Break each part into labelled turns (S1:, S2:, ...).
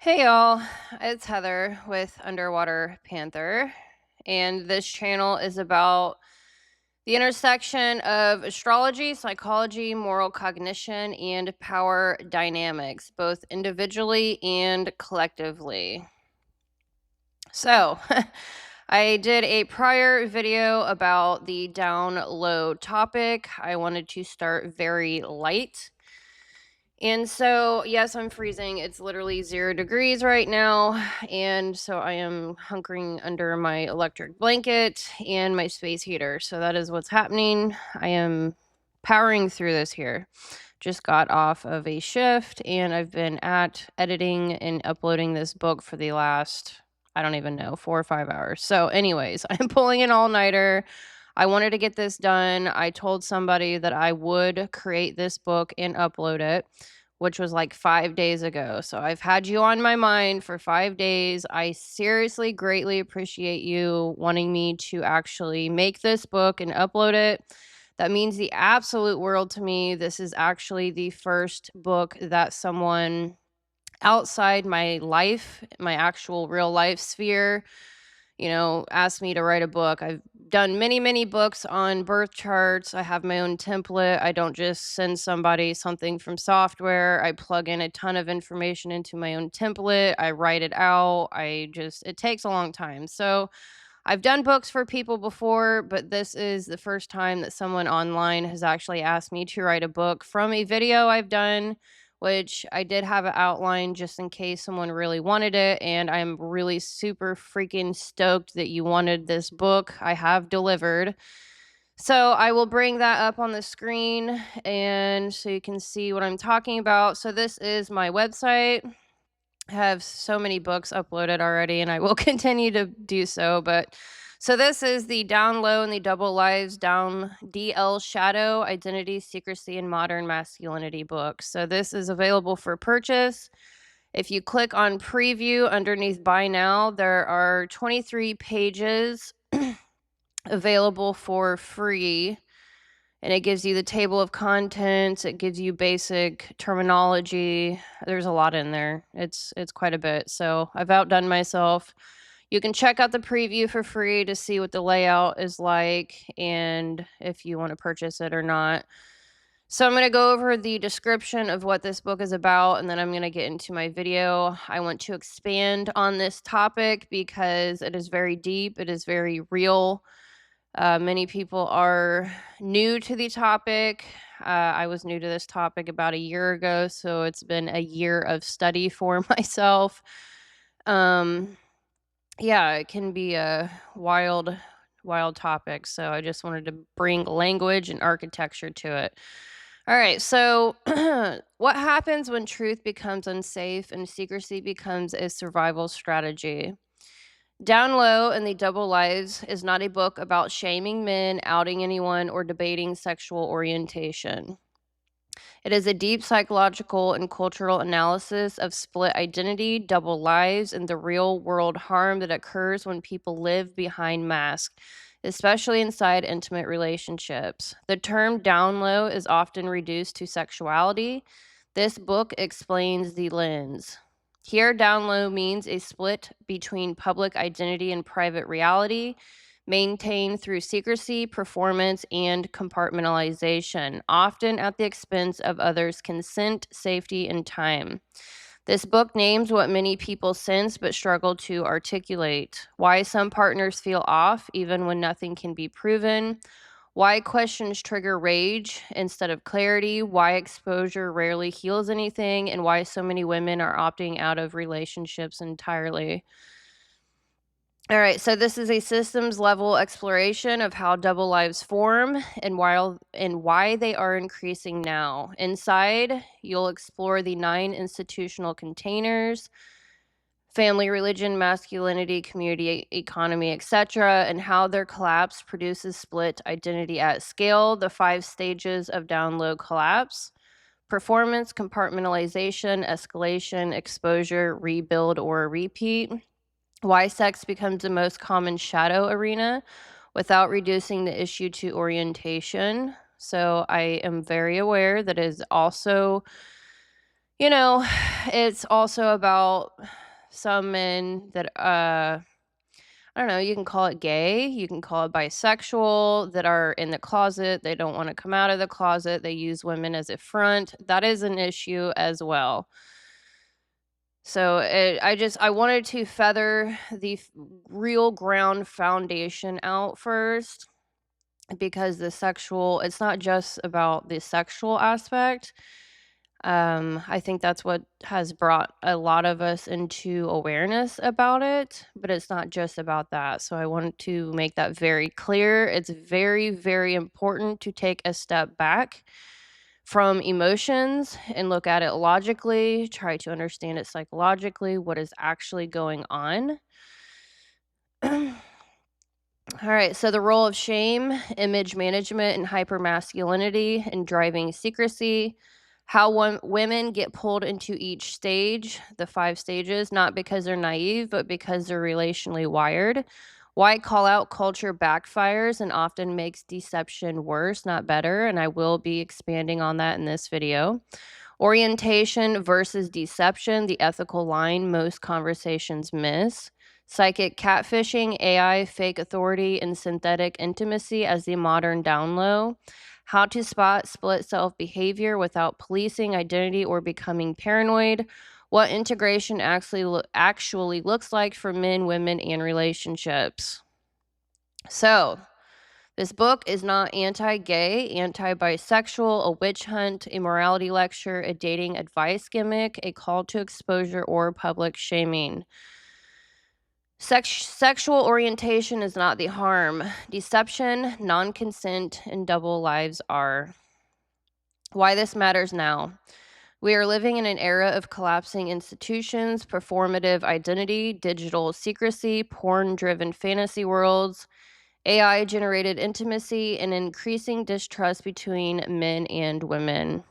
S1: Hey y'all, it's Heather with Underwater Panther, and this channel is about the intersection of astrology, psychology, moral cognition, and power dynamics, both individually and collectively. So, I did a prior video about the down low topic. I wanted to start very light. And so, yes, I'm freezing. It's literally 0 degrees right now. And so I am hunkering under my electric blanket and my space heater. So that is what's happening. I am powering through this here. Just got off of a shift and I've been at editing and uploading this book for the last, I don't even know, 4 or 5 hours. So, anyways, I'm pulling an all nighter. I wanted to get this done. I told somebody that I would create this book and upload it, which was like 5 days ago. So I've had you on my mind for 5 days. I seriously greatly appreciate you wanting me to actually make this book and upload it. That means the absolute world to me. This is actually the first book that someone outside my life, my actual real life sphere, asked me to write a book. I've done many, many books on birth charts. I have my own template. I don't just send somebody something from software. I plug in a ton of information into my own template. I write it out. It takes a long time. So I've done books for people before, but this is the first time that someone online has actually asked me to write a book from a video I've done, which I did have an outline just in case someone really wanted it. And I'm really super freaking stoked that you wanted this book. I have delivered. So I will bring that up on the screen and so you can see what I'm talking about. So this is my website. I have so many books uploaded already and I will continue to do so. But so this is the Down Low and the Double Lives Down DL Shadow Identity, Secrecy, and Modern Masculinity book. So this is available for purchase. If you click on preview underneath buy now, there are 23 pages available for free. And it gives you the table of contents, it gives you basic terminology. There's a lot in there. It's quite a bit. So I've outdone myself. You can check out the preview for free to see what the layout is like and if you want to purchase it or not. So I'm going to go over the description of what this book is about, and then I'm going to get into my video. I want to expand on this topic because it is very deep, it is very real. Many people are new to the topic. I was new to this topic about a year ago, so it's been a year of study for myself. Yeah, it can be a wild, wild topic. So I just wanted to bring language and architecture to it. All right, so what happens when truth becomes unsafe and secrecy becomes a survival strategy? Down Low and the Double Lives is not a book about shaming men, outing anyone, or debating sexual orientation. It is a deep psychological and cultural analysis of split identity, double lives, and the real world harm that occurs when people live behind masks, especially inside intimate relationships. The term down low is often reduced to sexuality. This book explains the lens. Here, down low means a split between public identity and private reality, maintained through secrecy, performance, and compartmentalization, often at the expense of others' consent, safety, and time. This book names what many people sense but struggle to articulate: why some partners feel off even when nothing can be proven, why questions trigger rage instead of clarity, why exposure rarely heals anything, and why so many women are opting out of relationships entirely. All right, so this is a systems level exploration of how double lives form and why they are increasing now. Inside, you'll explore the 9 institutional containers: family, religion, masculinity, community, economy, etc., and how their collapse produces split identity at scale, the 5 stages of down low collapse: performance, compartmentalization, escalation, exposure, rebuild, or repeat. Why sex becomes the most common shadow arena without reducing the issue to orientation. So I am very aware that it is also You know, it's also about some men that, I don't know, you can call it gay, you can call it bisexual, that are in the closet, they don't wanna come out of the closet, they use women as a front. That is an issue as well. So, I wanted to feather the real ground foundation out first, because it's not just about the sexual aspect. I think that's what has brought a lot of us into awareness about it, but it's not just about that. So I wanted to make that very clear. It's very, very important to take a step back from emotions and look at it logically, try to understand it psychologically, what is actually going on. All right, so the role of shame, image management, and hypermasculinity in driving secrecy. How women get pulled into each stage, the 5 stages, not because they're naive, but because they're relationally wired. Why call out culture backfires and often makes deception worse, not better. And I will be expanding on that in this video. Orientation versus deception, the ethical line most conversations miss. Psychic catfishing, AI, fake authority, and synthetic intimacy as the modern down low. How to spot split self behavior without policing identity or becoming paranoid. What integration actually looks like for men, women, and relationships. So, this book is not anti-gay, anti-bisexual, a witch hunt, a morality lecture, a dating advice gimmick, a call to exposure, or public shaming. Sexual orientation is not the harm. Deception, non-consent, and double lives are. Why this matters now. We are living in an era of collapsing institutions, performative identity, digital secrecy, porn-driven fantasy worlds, AI generated intimacy, and increasing distrust between men and women.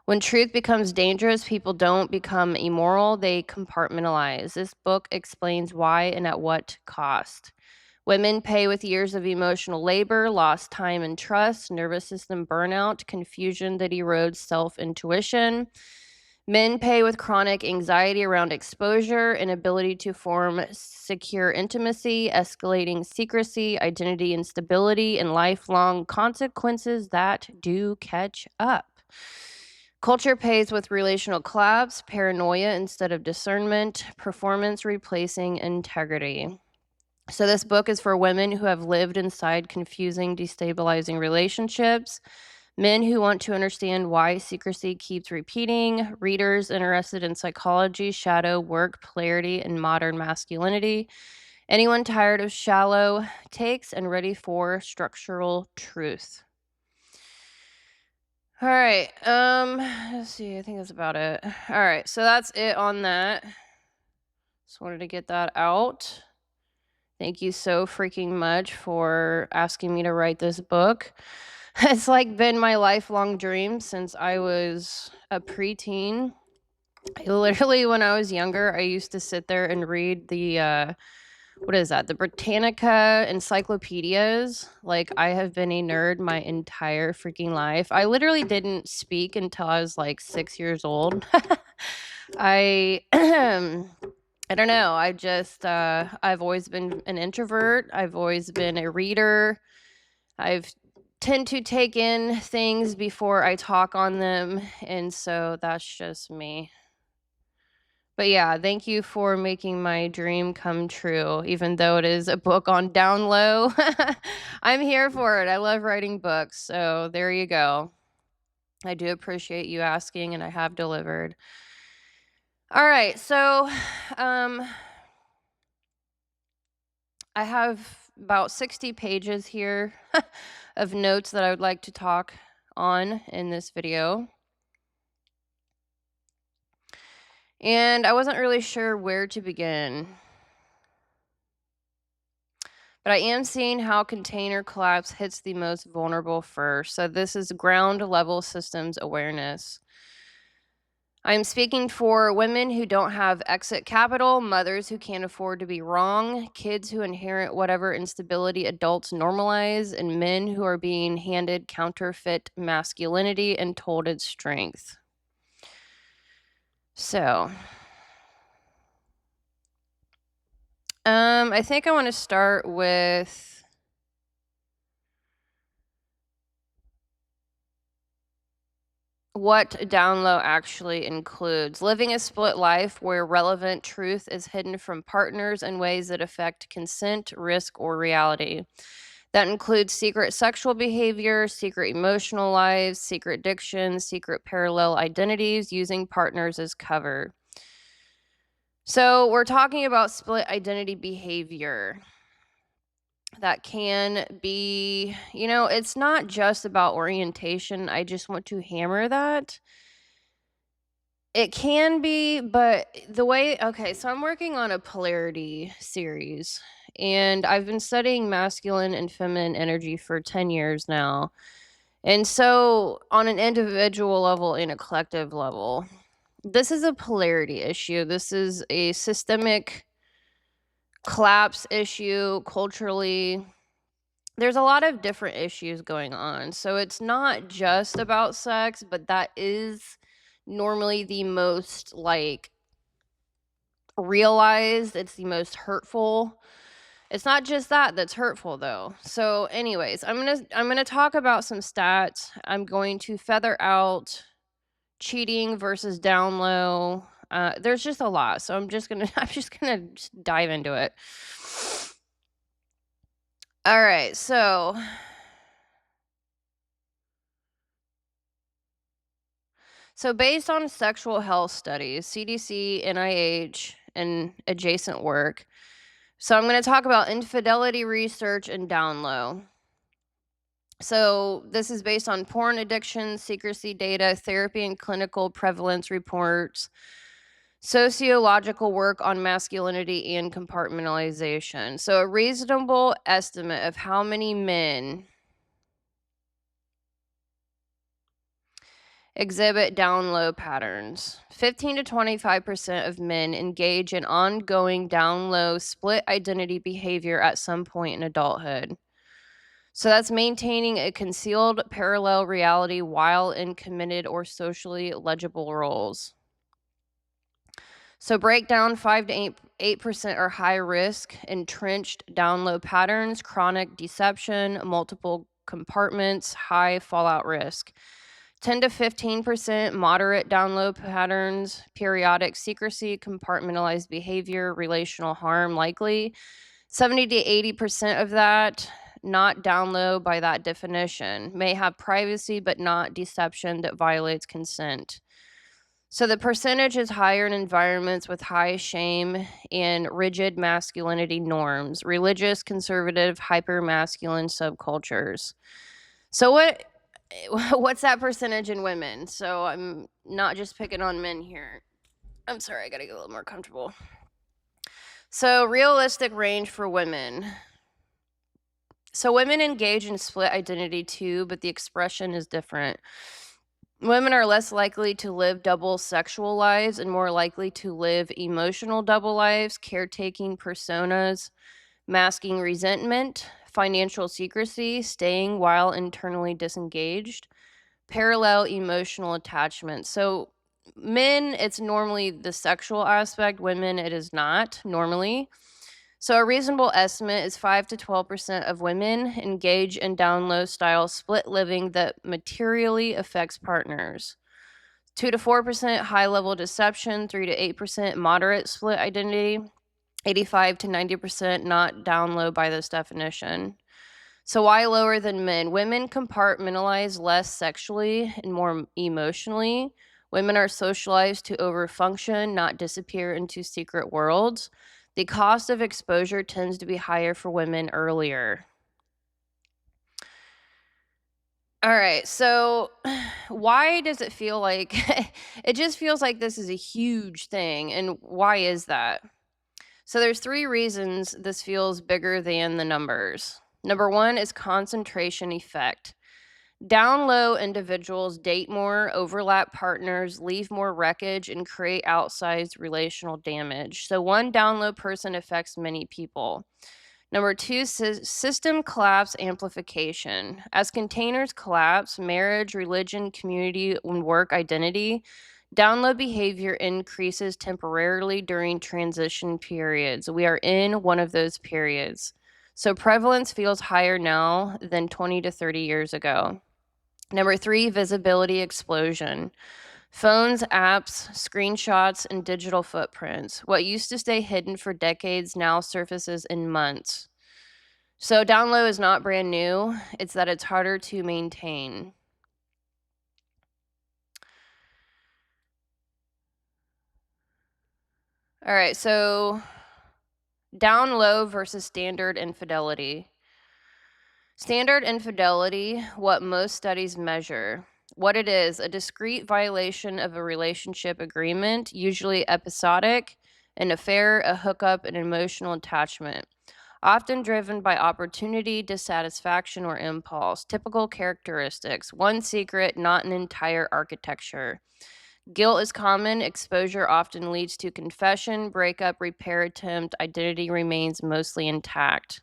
S1: When truth becomes dangerous, people don't become immoral, they compartmentalize. This book explains why and at what cost. Women pay with years of emotional labor, lost time and trust, nervous system burnout, confusion that erodes self intuition. Men pay with chronic anxiety around exposure, inability to form secure intimacy, escalating secrecy, identity instability, and lifelong consequences that do catch up. Culture pays with relational collapse, paranoia instead of discernment, performance replacing integrity. So, this book is for women who have lived inside confusing, destabilizing relationships, men who want to understand why secrecy keeps repeating, readers interested in psychology, shadow work, polarity, and modern masculinity, anyone tired of shallow takes and ready for structural truth. All right, let's see, I think that's about it. All right, so that's it on that. Just wanted to get that out. Thank you so freaking much for asking me to write this book. It's like been my lifelong dream since I was a preteen. Literally, when I was younger, I used to sit there and read the what is that? The Britannica encyclopedias. Like, I have been a nerd my entire freaking life. I literally didn't speak until I was like 6 years old. I I don't know. I've always been an introvert. I've always been a reader. I've tend to take in things before I talk on them, and so that's just me. But yeah, thank you for making my dream come true, even though it is a book on down low. I'm here for it. I love writing books, so there you go. I do appreciate you asking, and I have delivered. All right, so I have about 60 pages here of notes that I would like to talk on in this video. And I wasn't really sure where to begin. But I am seeing how container collapse hits the most vulnerable first. So this is ground level systems awareness. I'm speaking for women who don't have exit capital, mothers who can't afford to be wrong, kids who inherit whatever instability adults normalize, and men who are being handed counterfeit masculinity and told its strength. So, I think I want to start with what down low actually includes. Living a split life where relevant truth is hidden from partners in ways that affect consent, risk, or reality. That includes secret sexual behavior, secret emotional lives, secret addictions, secret parallel identities, using partners as cover. So, we're talking about split identity behavior. That can be, it's not just about orientation. I just want to hammer that. It can be, but okay, so I'm working on a polarity series, and I've been studying masculine and feminine energy for 10 years now. And so, on an individual level and a collective level, this is a polarity issue. This is a systemic collapse issue culturally. There's a lot of different issues going on. So it's not just about sex, but that is normally the most like realized, it's the most hurtful. It's not just that that's hurtful though. So anyways, I'm going to talk about some stats. I'm going to feather out cheating versus down low. There's just a lot. So I'm just going to dive into it. All right. So, based on sexual health studies, CDC, NIH, and adjacent work, so I'm going to talk about infidelity research and down low. So, this is based on porn addiction, secrecy data, therapy and clinical prevalence reports, sociological work on masculinity and compartmentalization. So, a reasonable estimate of how many men exhibit down low patterns. 15 to 25% of men engage in ongoing down low split identity behavior at some point in adulthood. So that's maintaining a concealed parallel reality while in committed or socially legible roles. So breakdown 5 to 8% are high risk, entrenched down low patterns, chronic deception, multiple compartments, high fallout risk. 10 to 15% moderate down low patterns, periodic secrecy, compartmentalized behavior, relational harm likely. 70 to 80% of that not down low by that definition, may have privacy but not deception that violates consent. So the percentage is higher in environments with high shame and rigid masculinity norms, religious, conservative, hyper-masculine subcultures. So what's that percentage in women? So I'm not just picking on men here. I'm sorry, I gotta get a little more comfortable. So realistic range for women. So women engage in split identity too, but the expression is different. Women are less likely to live double sexual lives and more likely to live emotional double lives, caretaking personas, masking resentment, financial secrecy, staying while internally disengaged, parallel emotional attachment. So, men, it's normally the sexual aspect, women, it is not normally. So, a reasonable estimate is 5 to 12% of women engage in down low style split living that materially affects partners. 2 to 4% high level deception, 3 to 8% moderate split identity, 85 to 90% not down low by this definition. So, why lower than men? Women compartmentalize less sexually and more emotionally. Women are socialized to overfunction, not disappear into secret worlds. The cost of exposure tends to be higher for women earlier. All right, so why does it feel like it just feels like this is a huge thing, and why is that? So there's 3 reasons this feels bigger than the numbers. Number 1 is concentration effect. Down low individuals date more, overlap partners, leave more wreckage, and create outsized relational damage. So one down low person affects many people. Number 2, system collapse amplification. As containers collapse, marriage, religion, community, and work identity, Down low behavior increases temporarily during transition periods. We are in one of those periods. So prevalence feels higher now than 20 to 30 years ago. Number 3, visibility explosion. Phones, apps, screenshots, and digital footprints. What used to stay hidden for decades now surfaces in months. So down low is not brand new, it's that it's harder to maintain. All right, so down low versus standard infidelity. Standard infidelity, what most studies measure. What it is, a discrete violation of a relationship agreement, usually episodic, an affair, a hookup, an emotional attachment, often driven by opportunity, dissatisfaction, or impulse. Typical characteristics: one secret, not an entire architecture. Guilt is common. Exposure often leads to confession, breakup, repair attempt. Identity remains mostly intact.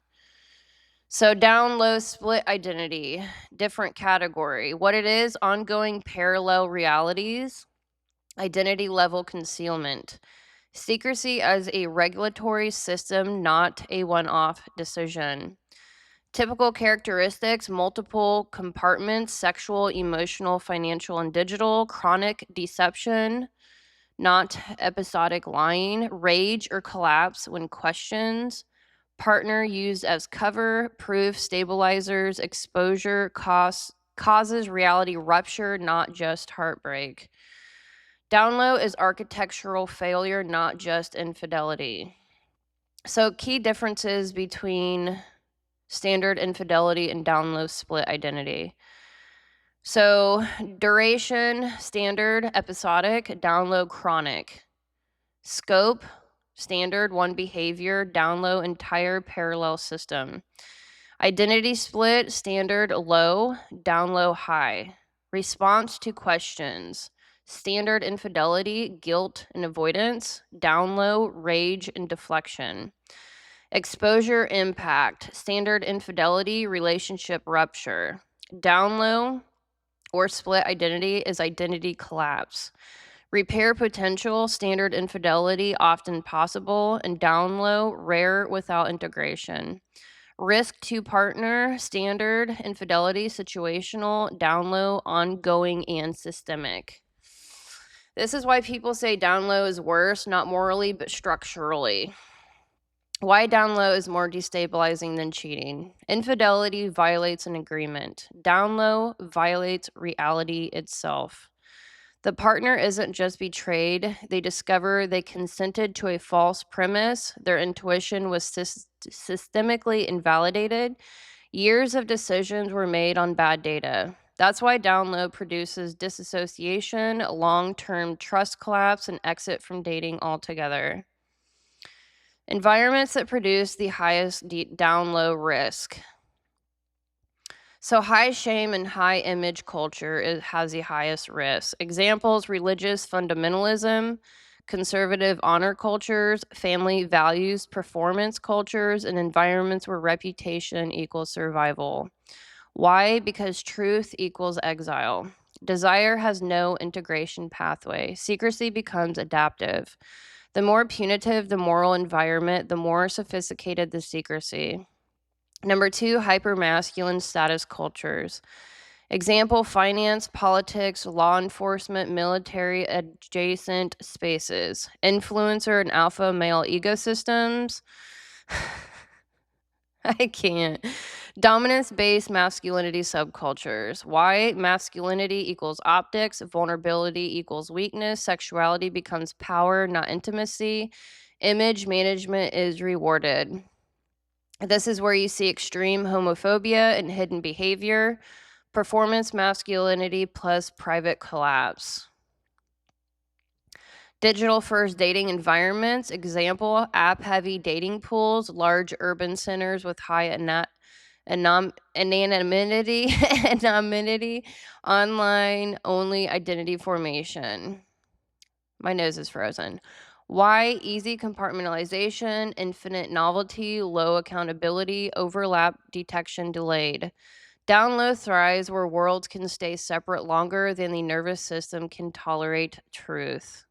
S1: So down low split identity, different category. What it is, ongoing parallel realities, identity level concealment. Secrecy as a regulatory system, not a one-off decision. Typical characteristics: multiple compartments, sexual, emotional, financial, and digital, chronic deception, not episodic lying, rage or collapse when questioned, partner used as cover, proof, stabilizers, exposure, causes reality rupture, not just heartbreak. Down low is architectural failure, not just infidelity. So, key differences between standard infidelity and down low split identity. So, duration, standard, episodic, down low, chronic. Scope, standard, one behavior, down low, entire parallel system. Identity split, standard, low, down low, high. Response to questions, standard infidelity, guilt and avoidance, down low, rage and deflection. Exposure impact, standard infidelity, relationship rupture. Down low or split identity is identity collapse. Repair potential, standard infidelity, often possible, and down low, rare without integration. Risk to partner, standard infidelity, situational, down low, ongoing, and systemic. This is why people say down low is worse, not morally, but structurally. Why down low is more destabilizing than cheating. Infidelity violates an agreement. Down low violates reality itself. The partner isn't just betrayed, they discover they consented to a false premise, their intuition was systemically invalidated, years of decisions were made on bad data. That's why down low produces disassociation, long-term trust collapse, and exit from dating altogether. Environments that produce the highest down low risk. So high shame and high image culture has the highest risk. Examples: religious fundamentalism, conservative honor cultures, family values, performance cultures, and environments where reputation equals survival. Why? Because truth equals exile. Desire has no integration pathway. Secrecy becomes adaptive. The more punitive the moral environment, the more sophisticated the secrecy. Number 2, hypermasculine status cultures. Example: finance, politics, law enforcement, military adjacent spaces. Influencer and alpha male ecosystems. I can't. Dominance-based masculinity subcultures. Why? Masculinity equals optics, vulnerability equals weakness, sexuality becomes power, not intimacy. Image management is rewarded. This is where you see extreme homophobia and hidden behavior, performance masculinity plus private collapse. Digital first dating environments. Example: app-heavy dating pools, large urban centers with high anonymity, online only identity formation. My nose is frozen. Why? Easy compartmentalization, infinite novelty, low accountability, overlap detection delayed. Down low thrives where worlds can stay separate longer than the nervous system can tolerate truth.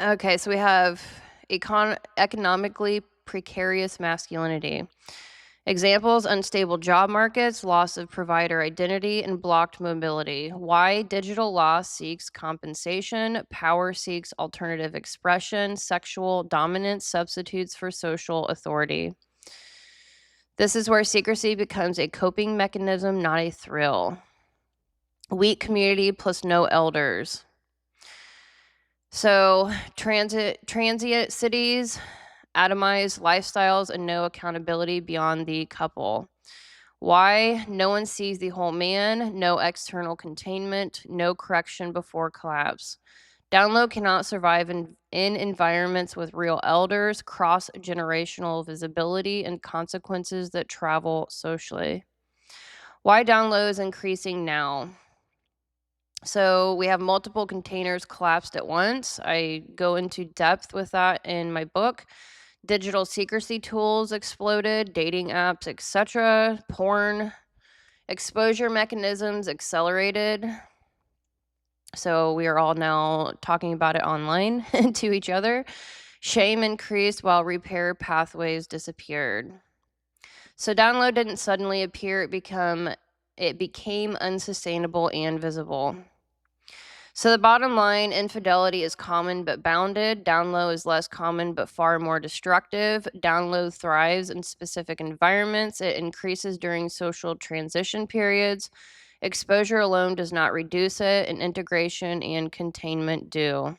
S1: Okay, so we have economically precarious masculinity. Examples: unstable job markets, loss of provider identity, and blocked mobility. Why digital loss seeks compensation, power seeks alternative expression, sexual dominance substitutes for social authority. This is where secrecy becomes a coping mechanism, not a thrill. Weak community plus no elders. So, transient cities, atomized lifestyles, and no accountability beyond the couple. Why? No one sees the whole man, no external containment, no correction before collapse. Down low cannot survive in environments with real elders, cross-generational visibility, and consequences that travel socially. Why down low is increasing now? So we have multiple containers collapsed at once. I go into depth with that in my book. Digital secrecy tools exploded, dating apps, etc. Porn exposure mechanisms accelerated. So we are all now talking about it online to each other. Shame increased while repair pathways disappeared. So download didn't suddenly appear, it became unsustainable and visible. So the bottom line, infidelity is common but bounded. Down low is less common but far more destructive. Down low thrives in specific environments. It increases during social transition periods. Exposure alone does not reduce it, and integration and containment do.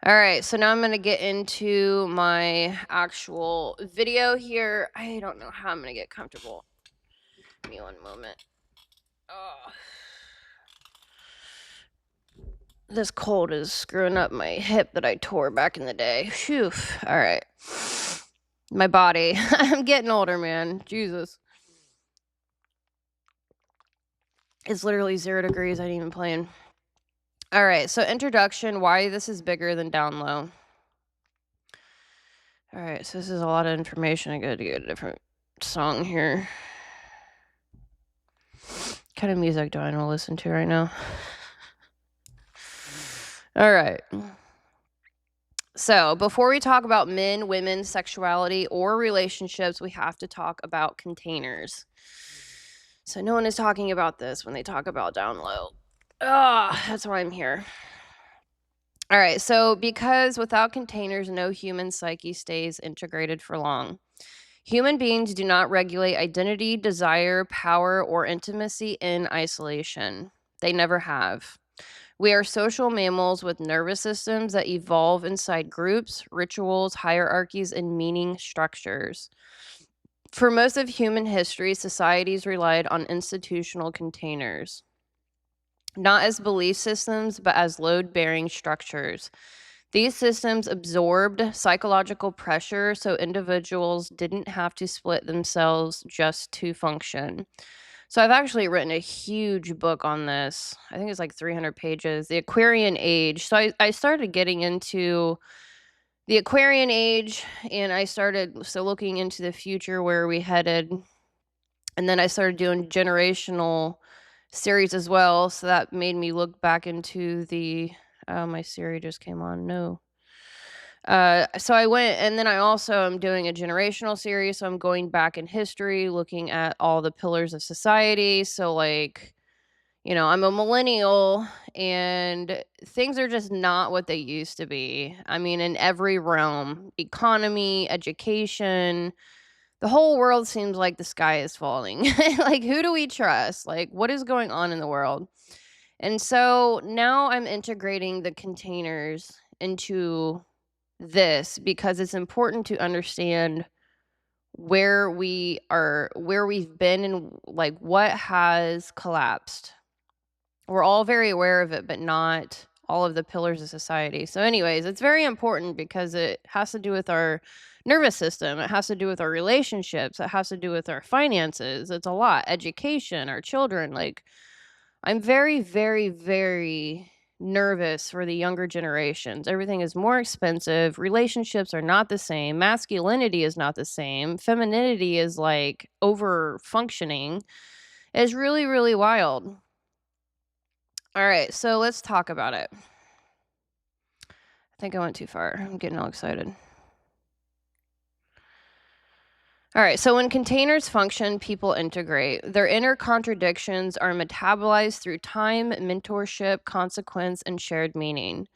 S1: All right, so now I'm going to get into my actual video here. I don't know how I'm going to get comfortable. Give me one moment. Oh. This cold is screwing up my hip that I tore back in the day. Phew. All right. My body. I'm getting older, man. Jesus. It's literally 0 degrees. I ain't even playing. All right. So introduction, why this is bigger than down low. All right. So this is a lot of information. I got to get a different song here. What kind of music do I want to listen to right now? All right. So before we talk about men, women, sexuality, or relationships, we have to talk about containers. So no one is talking about this when they talk about down low. That's why I'm here. All right, so because without containers, no human psyche stays integrated for long. Human beings do not regulate identity, desire, power, or intimacy in isolation. They never have. We are social mammals with nervous systems that evolve inside groups, rituals, hierarchies, and meaning structures. For most of human history, societies relied on institutional containers, not as belief systems, but as load-bearing structures. These systems absorbed psychological pressure so individuals didn't have to split themselves just to function. So I've actually written a huge book on this. I think it's like 300 pages, The Aquarian Age. So I started getting into the Aquarian Age, and I started looking into the future, where we headed. And then I started doing generational series as well. So that made me look back into the, my Siri just came on. No. So I went, and then I also am doing a generational series. So I'm going back in history, looking at all the pillars of society. So like, I'm a millennial, and things are just not what they used to be. I mean, in every realm, economy, education, the whole world seems like the sky is falling. Like, who do we trust? Like, what is going on in the world? And so now I'm integrating the containers into this because it's important to understand where we've been, and like what has collapsed. We're all very aware of it, but not all of the pillars of society. So anyways, it's very important because it has to do with our nervous system. It has to do with our relationships. It has to do with our finances. It's a lot. Education, our children. Like, I'm very, very, very nervous for the younger generations. Everything is more expensive. Relationships are not the same. Masculinity is not the same. Femininity is like over functioning. It's really, really wild. All right, so let's talk about it. I think I went too far. I'm getting all excited. All right, so when containers function, people integrate. Their inner contradictions are metabolized through time, mentorship, consequence, and shared meaning.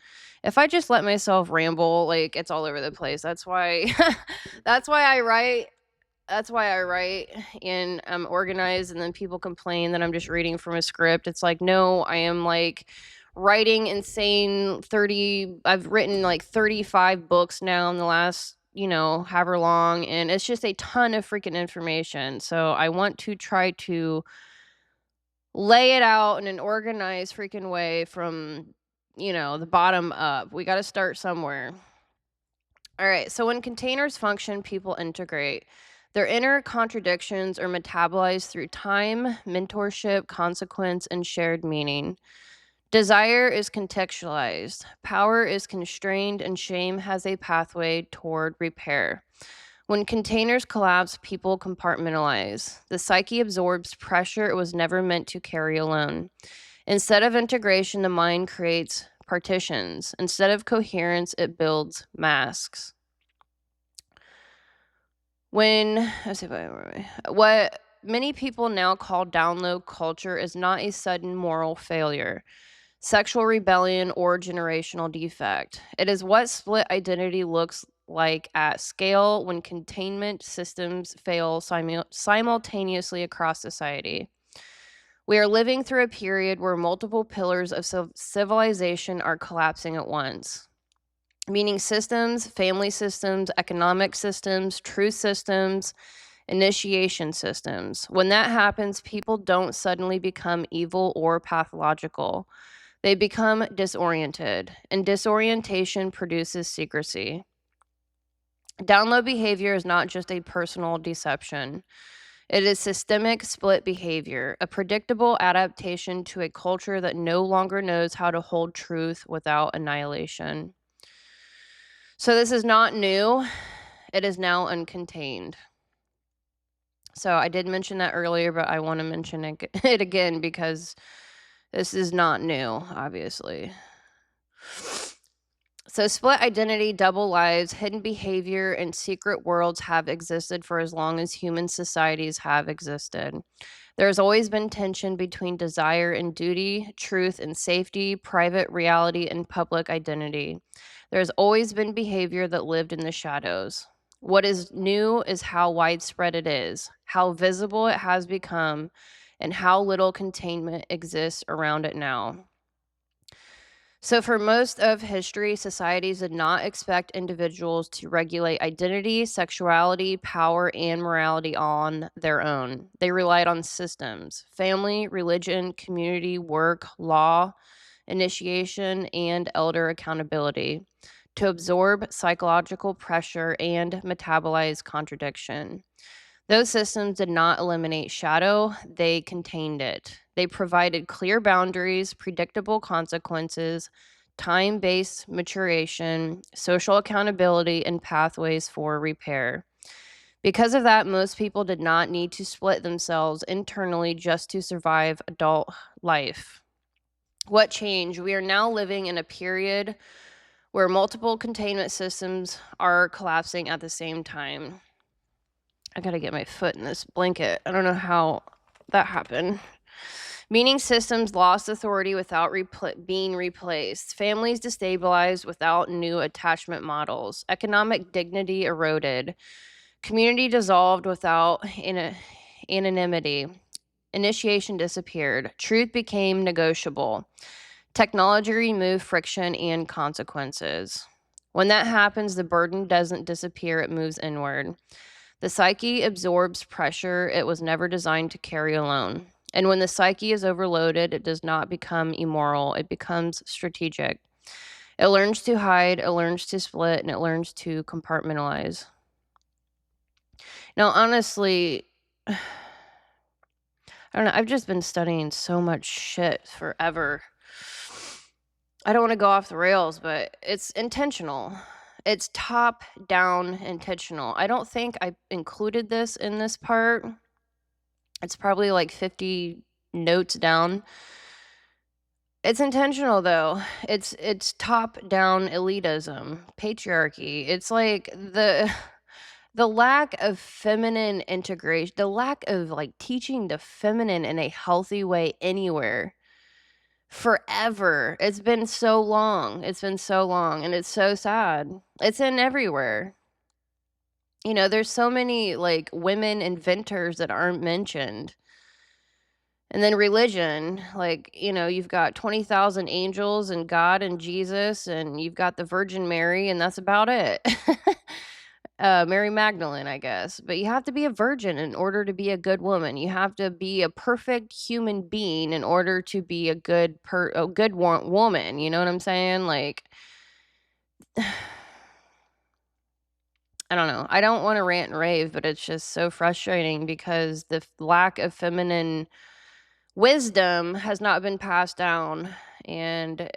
S1: If I just let myself ramble, like it's all over the place. That's why that's why I write. That's why I write and I'm organized, and then people complain that I'm just reading from a script. It's like, no, I am like writing insane 30 I've written like 35 books now in the last, however long, and it's just a ton of freaking information. So I want to try to lay it out in an organized freaking way from, the bottom up. We got to start somewhere. All right, so when containers function, people integrate. Their inner contradictions are metabolized through time, mentorship, consequence, and shared meaning. Desire is contextualized, power is constrained, and shame has a pathway toward repair. When containers collapse, people compartmentalize. The psyche absorbs pressure it was never meant to carry alone. Instead of integration, the mind creates partitions. Instead of coherence, it builds masks. What many people now call download culture is not a sudden moral failure, sexual rebellion, or generational defect. It is what split identity looks like at scale when containment systems fail simultaneously across society. We are living through a period where multiple pillars of civilization are collapsing at once, meaning systems, family systems, economic systems, truth systems, initiation systems. When that happens, people don't suddenly become evil or pathological. They become disoriented, and disorientation produces secrecy. Download behavior is not just a personal deception. It is systemic split behavior, a predictable adaptation to a culture that no longer knows how to hold truth without annihilation. So this is not new. It is now uncontained. So I did mention that earlier, but I want to mention it again because this is not new, obviously. So split identity, double lives, hidden behavior, and secret worlds have existed for as long as human societies have existed. There's always been tension between desire and duty, truth and safety, private reality and public identity. There's always been behavior that lived in the shadows. What is new is how widespread it is, how visible it has become, and how little containment exists around it now. So, for most of history, societies did not expect individuals to regulate identity, sexuality, power, and morality on their own. They relied on systems: family, religion, community, work, law, initiation, and elder accountability to absorb psychological pressure and metabolize contradiction. Those systems did not eliminate shadow, they contained it. They provided clear boundaries, predictable consequences, time based maturation, social accountability, and pathways for repair. Because of that, most people did not need to split themselves internally just to survive adult life. What changed? We are now living in a period where multiple containment systems are collapsing at the same time. I gotta get my foot in this blanket. I don't know how that happened. Meaning systems lost authority without being replaced. Families destabilized without new attachment models. Economic dignity eroded. Community dissolved without anonymity. Initiation disappeared. Truth became negotiable. Technology removed friction and consequences. When that happens, the burden doesn't disappear, it moves inward. The psyche absorbs pressure it was never designed to carry alone. And when the psyche is overloaded, it does not become immoral, it becomes strategic. It learns to hide, it learns to split, and it learns to compartmentalize. Now, honestly, I don't know, I've just been studying so much shit forever. I don't wanna go off the rails, but it's intentional. It's top-down intentional. I don't think I included this in this part. It's probably like 50 notes down. It's intentional though. It's top-down elitism, patriarchy. It's like the lack of feminine integration, the lack of like teaching the feminine in a healthy way anywhere forever. It's been so long. It's been so long and it's so sad. It's in everywhere. There's so many like women inventors that aren't mentioned. And then religion, like, you've got 20,000 angels and God and Jesus, and you've got the Virgin Mary, and that's about it. Mary Magdalene, I guess. But you have to be a virgin in order to be a good woman. You have to be a perfect human being in order to be a good woman. You know what I'm saying? Like, I don't know. I don't want to rant and rave, but it's just so frustrating because the lack of feminine wisdom has not been passed down, and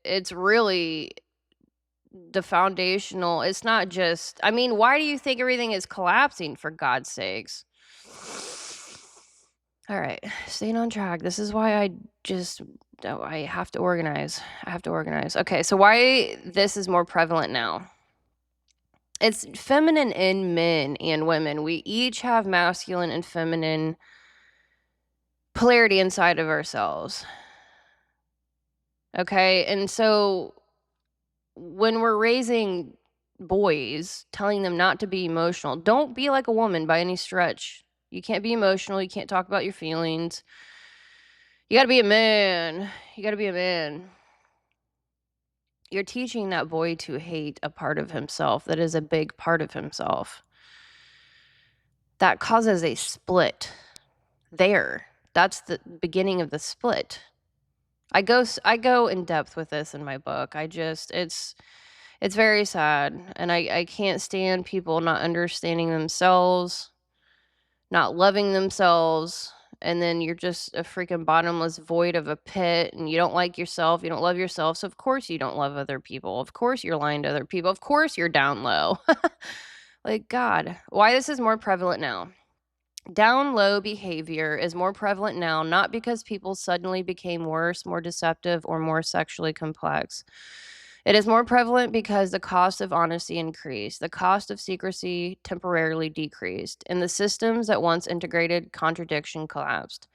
S1: it's really the foundational. It's not just, I mean, why do you think everything is collapsing, for God's sakes? All right, staying on track. This is why I have to organize. Okay, so why this is more prevalent now. It's feminine in men and women. We each have masculine and feminine polarity inside of ourselves. Okay, and so when we're raising boys, telling them not to be emotional, don't be like a woman by any stretch. You can't be emotional. You can't talk about your feelings. You got to be a man. You got to be a man. You're teaching that boy to hate a part of himself that is a big part of himself. That causes a split there. That's the beginning of the split. I go in depth with this in my book. It's very sad, and I can't stand people not understanding themselves, not loving themselves, and then you're just a freaking bottomless void of a pit, and you don't like yourself, you don't love yourself, so of course you don't love other people. Of course you're lying to other people. Of course you're down low. Like, God, why this is more prevalent now. Down low behavior is more prevalent now, not because people suddenly became worse, more deceptive, or more sexually complex. It is more prevalent because the cost of honesty increased, the cost of secrecy temporarily decreased, and the systems that once integrated contradiction collapsed.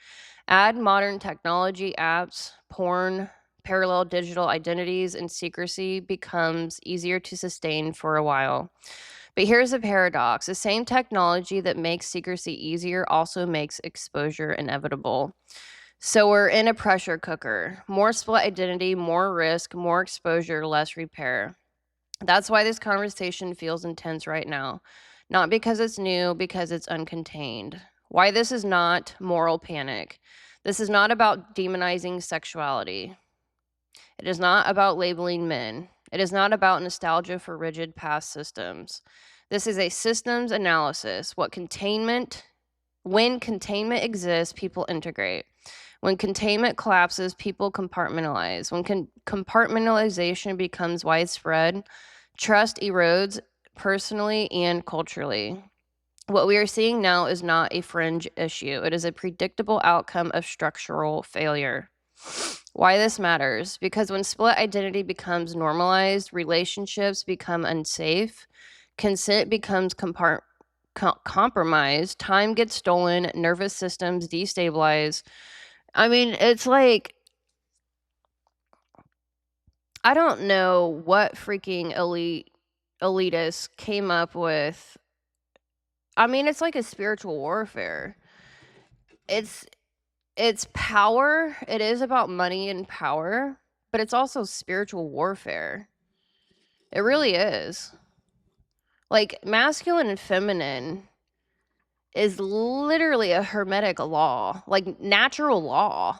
S1: Add modern technology, apps, porn, parallel digital identities, and secrecy becomes easier to sustain for a while. But here's a paradox. The same technology that makes secrecy easier also makes exposure inevitable. So we're in a pressure cooker. More split identity, more risk, more exposure, less repair. That's why this conversation feels intense right now. Not because it's new, because it's uncontained. Why this is not moral panic. This is not about demonizing sexuality. It is not about labeling men. It is not about nostalgia for rigid past systems. This is a systems analysis. When containment exists, people integrate. When containment collapses, people compartmentalize. When compartmentalization becomes widespread, trust erodes personally and culturally. What we are seeing now is not a fringe issue. It is a predictable outcome of structural failure. Why this matters? Because when split identity becomes normalized, relationships become unsafe, consent becomes compromised, time gets stolen, nervous systems destabilize. I mean, it's like, I don't know what freaking elitists came up with. I mean, it's like a spiritual warfare. It's it's power. It is about money and power, but it's also spiritual warfare. It really is. Like, masculine and feminine is literally a hermetic law, like natural law.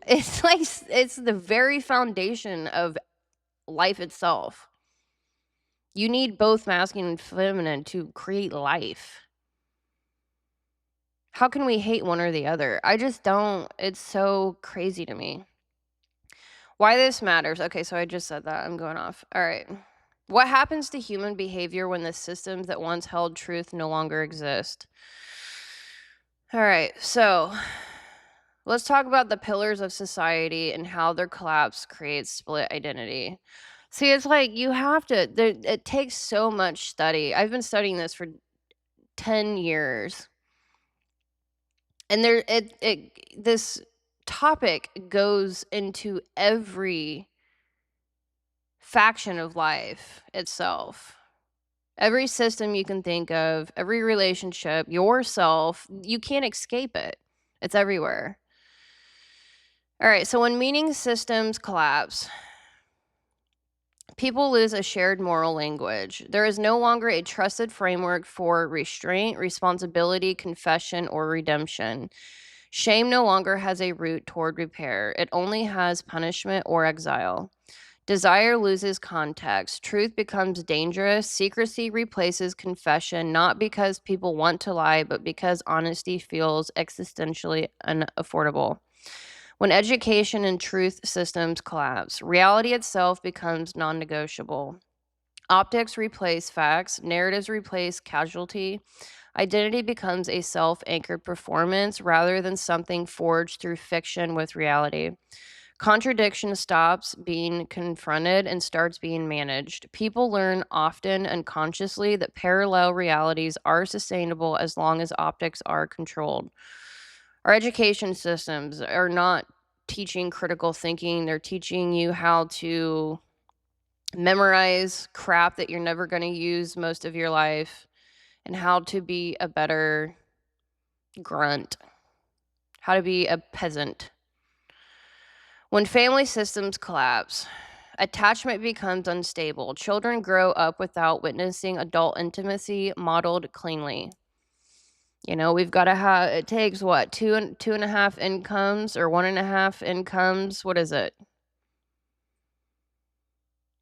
S1: It's like it's the very foundation of life itself. You need both masculine and feminine to create life. How can we hate one or the other? I just don't. It's so crazy to me. Why this matters. Okay, so I just said that. I'm going off. All right. What happens to human behavior when the systems that once held truth no longer exist? All right, so let's talk about the pillars of society and how their collapse creates split identity. See, it's like you have to, it takes so much study. I've been studying this for 10 years. And this topic goes into every faction of life itself. Every system you can think of, every relationship, yourself, you can't escape it. It's everywhere. All right, so when meaning systems collapse, people lose a shared moral language. There is no longer a trusted framework for restraint, responsibility, confession, or redemption. Shame no longer has a route toward repair. It only has punishment or exile. Desire loses context. Truth becomes dangerous. Secrecy replaces confession, not because people want to lie, but because honesty feels existentially unaffordable. When education and truth systems collapse, reality itself becomes non negotiable. Optics replace facts, narratives replace casualty. Identity becomes a self anchored performance rather than something forged through fiction with reality. Contradiction stops being confronted and starts being managed. People learn often unconsciously that parallel realities are sustainable as long as optics are controlled. Our education systems are not teaching critical thinking, they're teaching you how to memorize crap that you're never going to use most of your life and how to be a better grunt, how to be a peasant. When family systems collapse, attachment becomes unstable. Children grow up without witnessing adult intimacy modeled cleanly. You know, we've got to have, it takes what, two and a half incomes or one and a half incomes? What is it?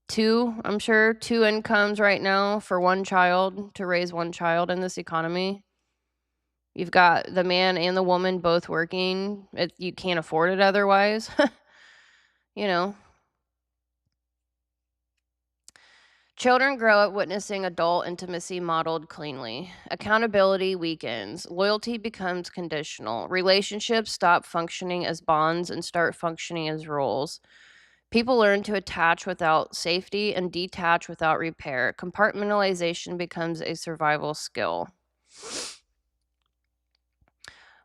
S1: Two, I'm sure, two incomes right now for one child to raise one child in this economy. You've got the man and the woman both working. You can't afford it otherwise. You know, children grow up witnessing adult intimacy modeled cleanly. Accountability weakens. Loyalty becomes conditional. Relationships stop functioning as bonds and start functioning as roles. People learn to attach without safety and detach without repair. Compartmentalization becomes a survival skill.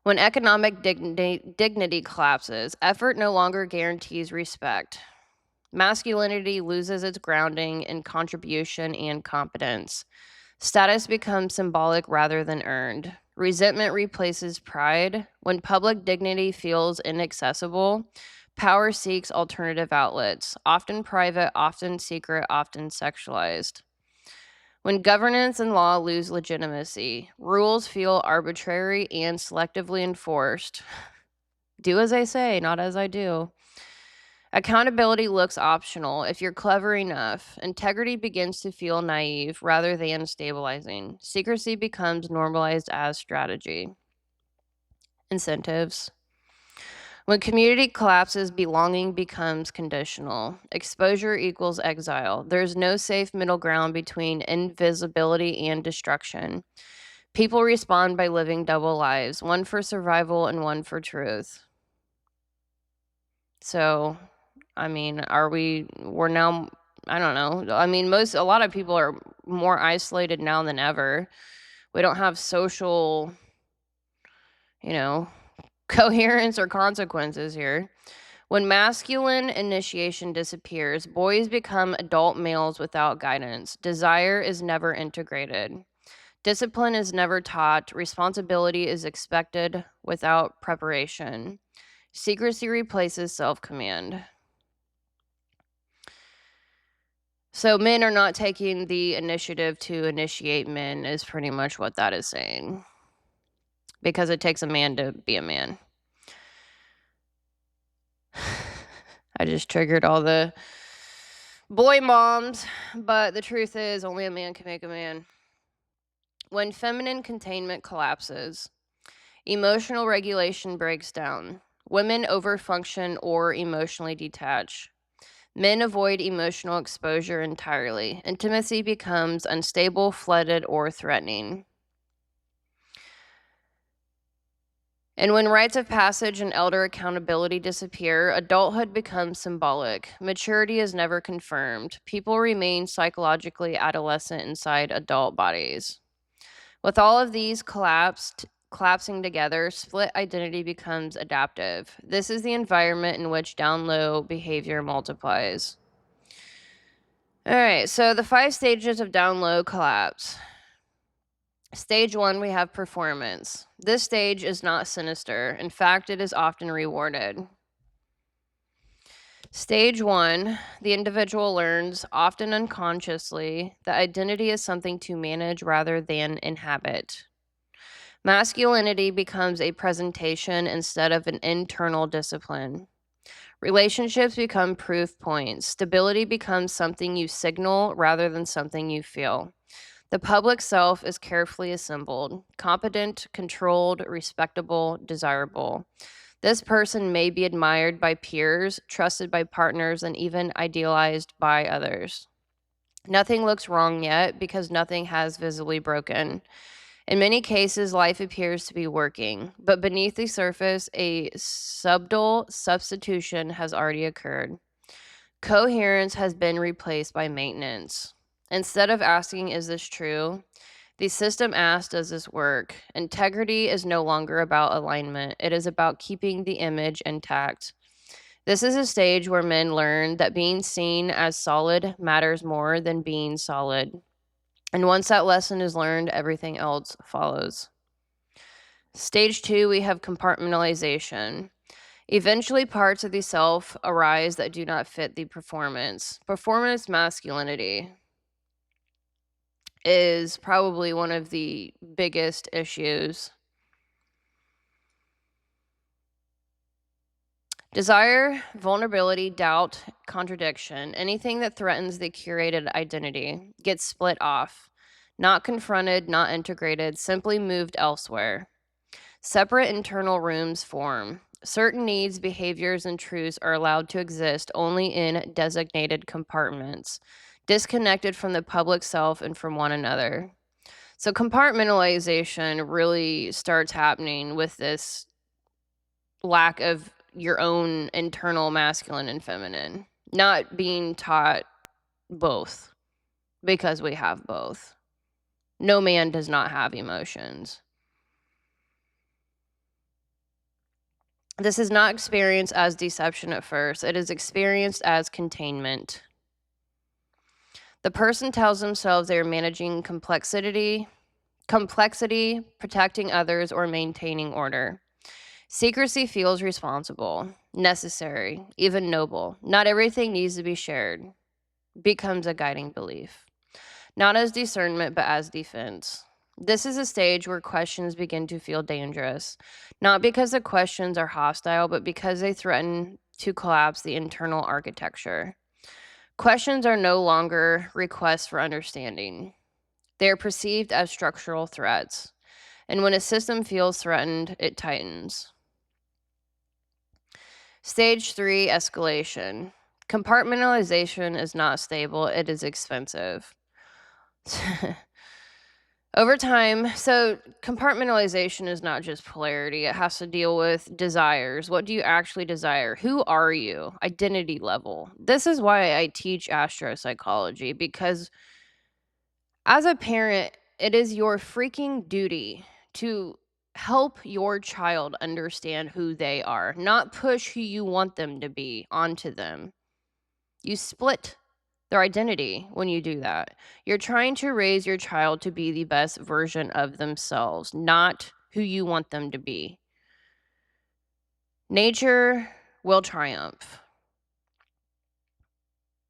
S1: When economic dignity collapses, effort no longer guarantees respect. Masculinity loses its grounding in contribution and competence. Status becomes symbolic rather than earned. Resentment replaces pride. When public dignity feels inaccessible, power seeks alternative outlets, often private, often secret, often sexualized. When governance and law lose legitimacy, rules feel arbitrary and selectively enforced. Do as I say, not as I do. Accountability looks optional if you're clever enough. Integrity begins to feel naive rather than stabilizing. Secrecy becomes normalized as strategy. Incentives. When community collapses, belonging becomes conditional. Exposure equals exile. There's no safe middle ground between invisibility and destruction. People respond by living double lives, one for survival and one for truth. So, I mean, we're now, I don't know. I mean, a lot of people are more isolated now than ever. We don't have social, you know, coherence or consequences here. When masculine initiation disappears, boys become adult males without guidance. Desire is never integrated. Discipline is never taught. Responsibility is expected without preparation. Secrecy replaces self command. So, men are not taking the initiative to initiate men, is pretty much what that is saying. Because it takes a man to be a man. I just triggered all the boy moms, but the truth is, only a man can make a man. When feminine containment collapses, emotional regulation breaks down. Women overfunction or emotionally detach. Men avoid emotional exposure entirely. Intimacy becomes unstable, flooded, or threatening. And when rites of passage and elder accountability disappear, adulthood becomes symbolic. Maturity is never confirmed. People remain psychologically adolescent inside adult bodies. With all of these collapsing together, split identity becomes adaptive. This is the environment in which down low behavior multiplies. All right, so the 5 stages of down low collapse. Stage 1, we have performance. This stage is not sinister. In fact, it is often rewarded. Stage 1, the individual learns, often unconsciously, that identity is something to manage rather than inhabit. Masculinity becomes a presentation instead of an internal discipline. Relationships become proof points. Stability becomes something you signal rather than something you feel. The public self is carefully assembled, competent, controlled, respectable, desirable. This person may be admired by peers, trusted by partners, and even idealized by others. Nothing looks wrong yet because nothing has visibly broken. In many cases, life appears to be working, but beneath the surface, a subtle substitution has already occurred. Coherence has been replaced by maintenance. Instead of asking, is this true? The system asks, does this work? Integrity is no longer about alignment. It is about keeping the image intact. This is a stage where men learn that being seen as solid matters more than being solid. And once that lesson is learned, everything else follows. Stage 2, we have compartmentalization. Eventually, parts of the self arise that do not fit the performance. Performance masculinity is probably one of the biggest issues. Desire, vulnerability, doubt, contradiction, anything that threatens the curated identity gets split off. Not confronted, not integrated, simply moved elsewhere. Separate internal rooms form. Certain needs, behaviors, and truths are allowed to exist only in designated compartments, disconnected from the public self and from one another. So compartmentalization really starts happening with this lack of your own internal masculine and feminine, not being taught both because we have both. No man does not have emotions. This is not experienced as deception at first. It is experienced as containment. The person tells themselves they are managing complexity, protecting others, or maintaining order. Secrecy feels responsible, necessary, even noble. Not everything needs to be shared. Becomes a guiding belief. Not as discernment, but as defense. This is a stage where questions begin to feel dangerous, not because the questions are hostile, but because they threaten to collapse the internal architecture. Questions are no longer requests for understanding. They are perceived as structural threats. And when a system feels threatened, it tightens. Stage 3, escalation. Compartmentalization is not stable, it is expensive. Over time, so compartmentalization is not just polarity, it has to deal with desires. What do you actually desire? Who are you? Identity level. This is why I teach astro-psychology, because as a parent, it is your freaking duty to help your child understand who they are, not push who you want them to be onto them. You split their identity when you do that. You're trying to raise your child to be the best version of themselves, not who you want them to be. Nature will triumph.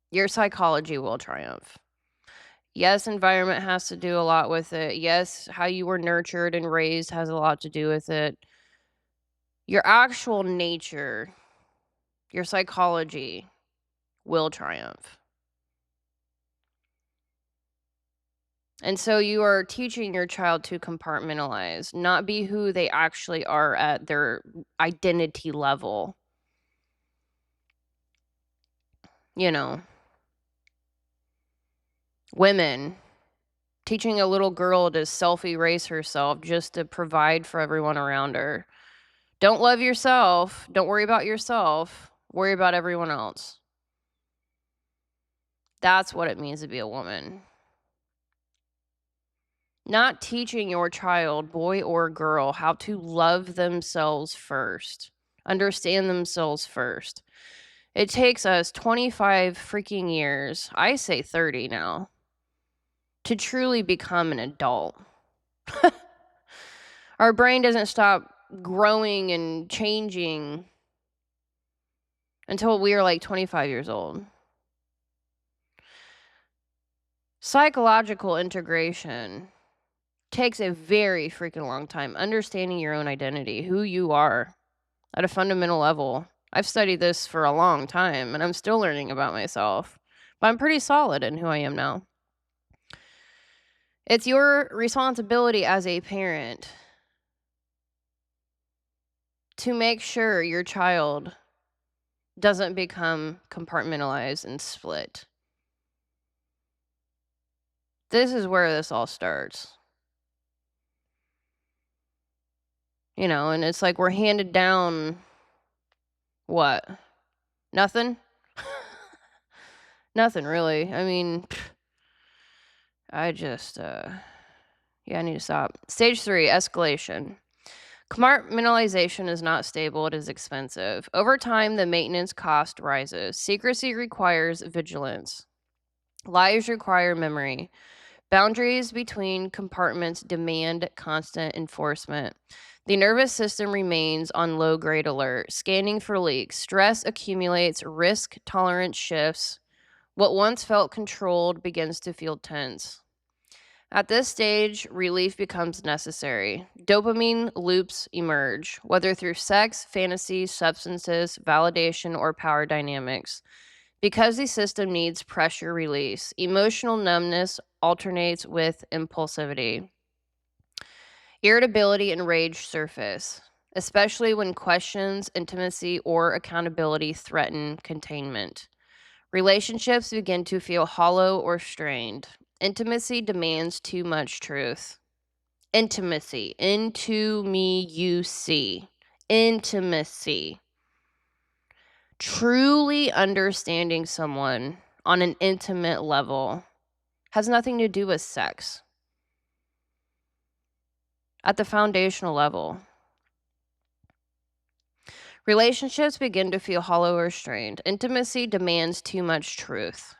S1: Your psychology will triumph. Yes, environment has to do a lot with it. Yes, how you were nurtured and raised has a lot to do with it. Your actual nature, your psychology will triumph. And so you are teaching your child to compartmentalize, not be who they actually are at their identity level. you know, women teaching a little girl to self-erase herself just to provide for everyone around her. Don't love yourself. Don't worry about yourself. Worry about everyone else. That's what it means to be a woman. Not teaching your child, boy or girl, how to love themselves first, understand themselves first. It takes us 25 freaking years, I say 30 now, to truly become an adult. Our brain doesn't stop growing and changing until we are like 25 years old. Psychological integration takes a very freaking long time. Understanding your own identity, who you are at a fundamental level. I've studied this for a long time and I'm still learning about myself, but I'm pretty solid in who I am now. It's your responsibility as a parent to make sure your child doesn't become compartmentalized and split. This is where this all starts. You know, and it's like we're handed down what? Nothing? Nothing really. I mean, I just, yeah, I need to stop. Stage 3, escalation. Compartmentalization is not stable, it is expensive. Over time, the maintenance cost rises. Secrecy requires vigilance. Lies require memory. Boundaries between compartments demand constant enforcement. The nervous system remains on low grade alert, scanning for leaks. Stress accumulates, risk tolerance shifts. What once felt controlled begins to feel tense. At this stage, relief becomes necessary. Dopamine loops emerge, whether through sex, fantasy, substances, validation, or power dynamics. Because the system needs pressure release, emotional numbness alternates with impulsivity. Irritability and rage surface, especially when questions, intimacy, or accountability threaten containment. Relationships begin to feel hollow or strained. Intimacy demands too much truth. Intimacy. Into me, you see. Intimacy. Truly understanding someone on an intimate level has nothing to do with sex. At the foundational level, relationships begin to feel hollow or strained. Intimacy demands too much truth.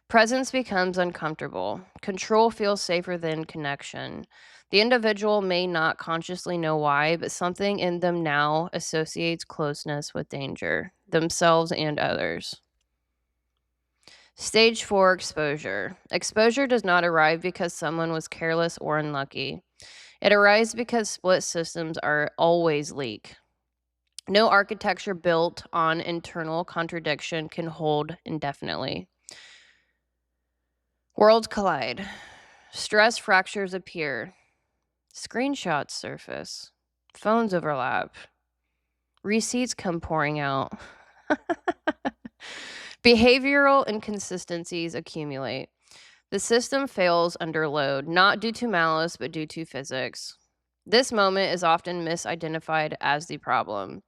S1: Presence becomes uncomfortable. Control feels safer than connection. The individual may not consciously know why, but something in them now associates closeness with danger, themselves and others. Stage 4, exposure. Exposure does not arrive because someone was careless or unlucky. It arrives because split systems are always leak. No architecture built on internal contradiction can hold indefinitely. Worlds collide. Stress fractures appear. Screenshots surface. Phones overlap. Receipts come pouring out. Behavioral inconsistencies accumulate. The system fails under load, not due to malice, but due to physics. This moment is often misidentified as the problem.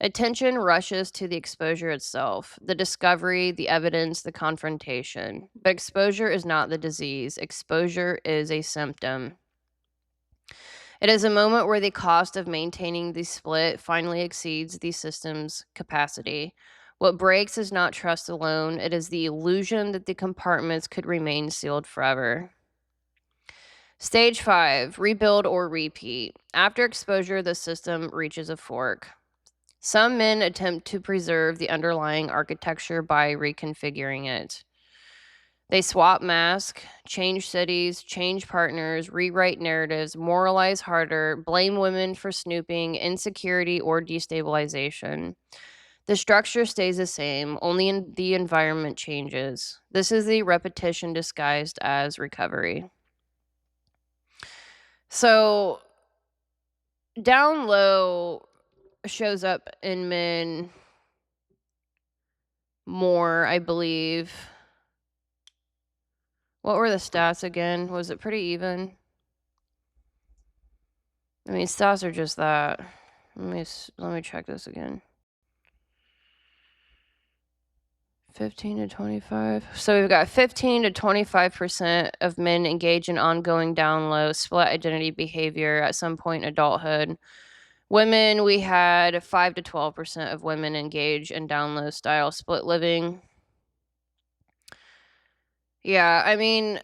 S1: Attention rushes to the exposure itself, the discovery, the evidence, the confrontation. But exposure is not the disease. Exposure is a symptom. It is a moment where the cost of maintaining the split finally exceeds the system's capacity. What breaks is not trust alone, it is the illusion that the compartments could remain sealed forever. Stage 5, rebuild or repeat. After exposure, the system reaches a fork. Some men attempt to preserve the underlying architecture by reconfiguring it. They swap masks, change cities, change partners, rewrite narratives, moralize harder, blame women for snooping, insecurity, or destabilization. The structure stays the same, only the environment changes. This is the repetition disguised as recovery. So, down low shows up in men more, I believe. What were the stats again? Was it pretty even? I mean, stats are just that. Let me check this again. 15 to 25. So we've got 15 to 25% of men engage in ongoing down low split identity behavior at some point in adulthood. Women, we had 5 to 12% of women engage in down low style split living. Yeah, I mean,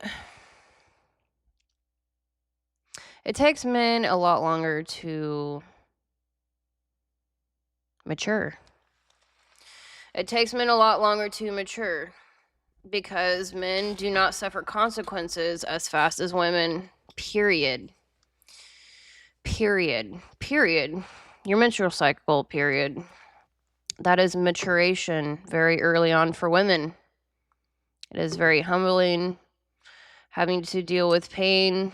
S1: it takes men a lot longer to mature. It takes men a lot longer to mature because men do not suffer consequences as fast as women. Period. Your menstrual cycle, period. That is maturation very early on for women. It is very humbling having to deal with pain.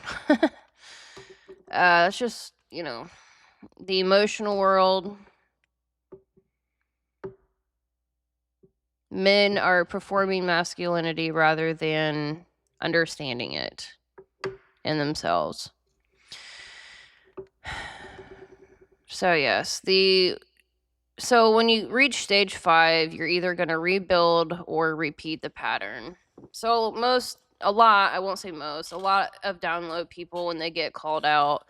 S1: It's just, the emotional world. Men are performing masculinity rather than understanding it in themselves. So yes, so when you reach stage 5, you're either going to rebuild or repeat the pattern. So a lot of down low people, when they get called out,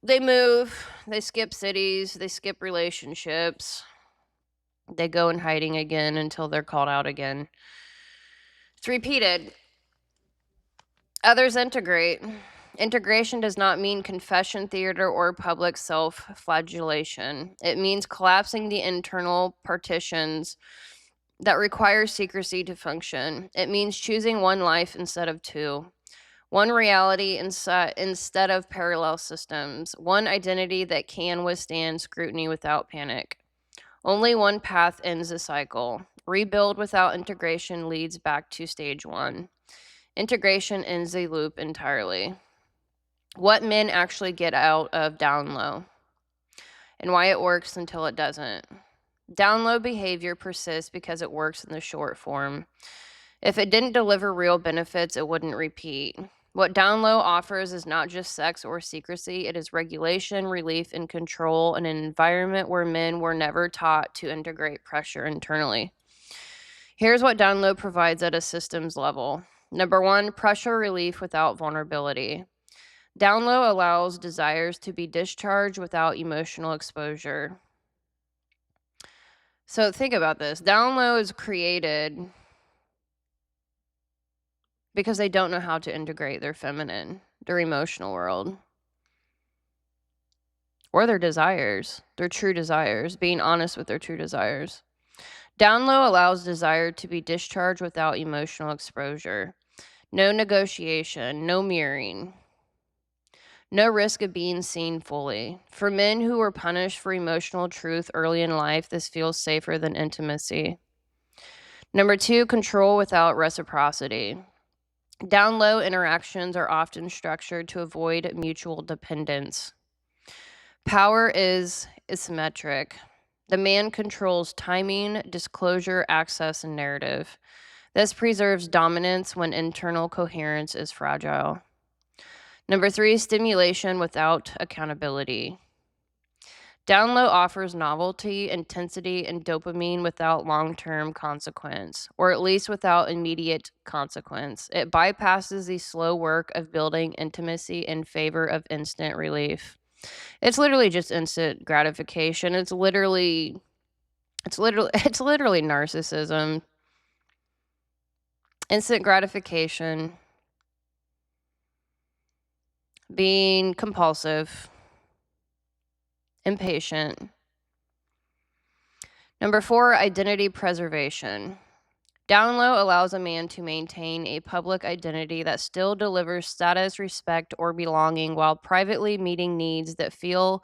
S1: they move, they skip cities, they skip relationships, they go in hiding again until they're called out again. It's repeated. Others integrate. Integration does not mean confession theater or public self-flagellation. It means collapsing the internal partitions that require secrecy to function. It means choosing one life instead of two, one reality instead of parallel systems, one identity that can withstand scrutiny without panic. Only one path ends the cycle. Rebuild without integration leads back to stage 1. Integration ends the loop entirely. What men actually get out of down low and why it works until it doesn't. Down low behavior persists because it works in the short form. If it didn't deliver real benefits, it wouldn't repeat. What down low offers is not just sex or secrecy, it is regulation, relief, and control in an environment where men were never taught to integrate pressure internally. Here's what down low provides at a systems level. Number 1, pressure relief without vulnerability. Down low allows desires to be discharged without emotional exposure. So think about this. Down low is created because they don't know how to integrate their feminine, their emotional world, or their desires, their true desires, being honest with their true desires. Down low allows desire to be discharged without emotional exposure. No negotiation, no mirroring. No risk of being seen fully. For men who were punished for emotional truth early in life, this feels safer than intimacy. Number 2, control without reciprocity. Down low interactions are often structured to avoid mutual dependence. Power is asymmetric. The man controls timing, disclosure, access, and narrative. This preserves dominance when internal coherence is fragile. Number 3, stimulation without accountability. Down low offers novelty, intensity, and dopamine without long-term consequence, or at least without immediate consequence. It bypasses the slow work of building intimacy in favor of instant relief. It's literally just instant gratification. It's literally narcissism. Instant gratification. Being compulsive. Impatient. Number 4, identity preservation. Down low allows a man to maintain a public identity that still delivers status, respect, or belonging while privately meeting needs that feel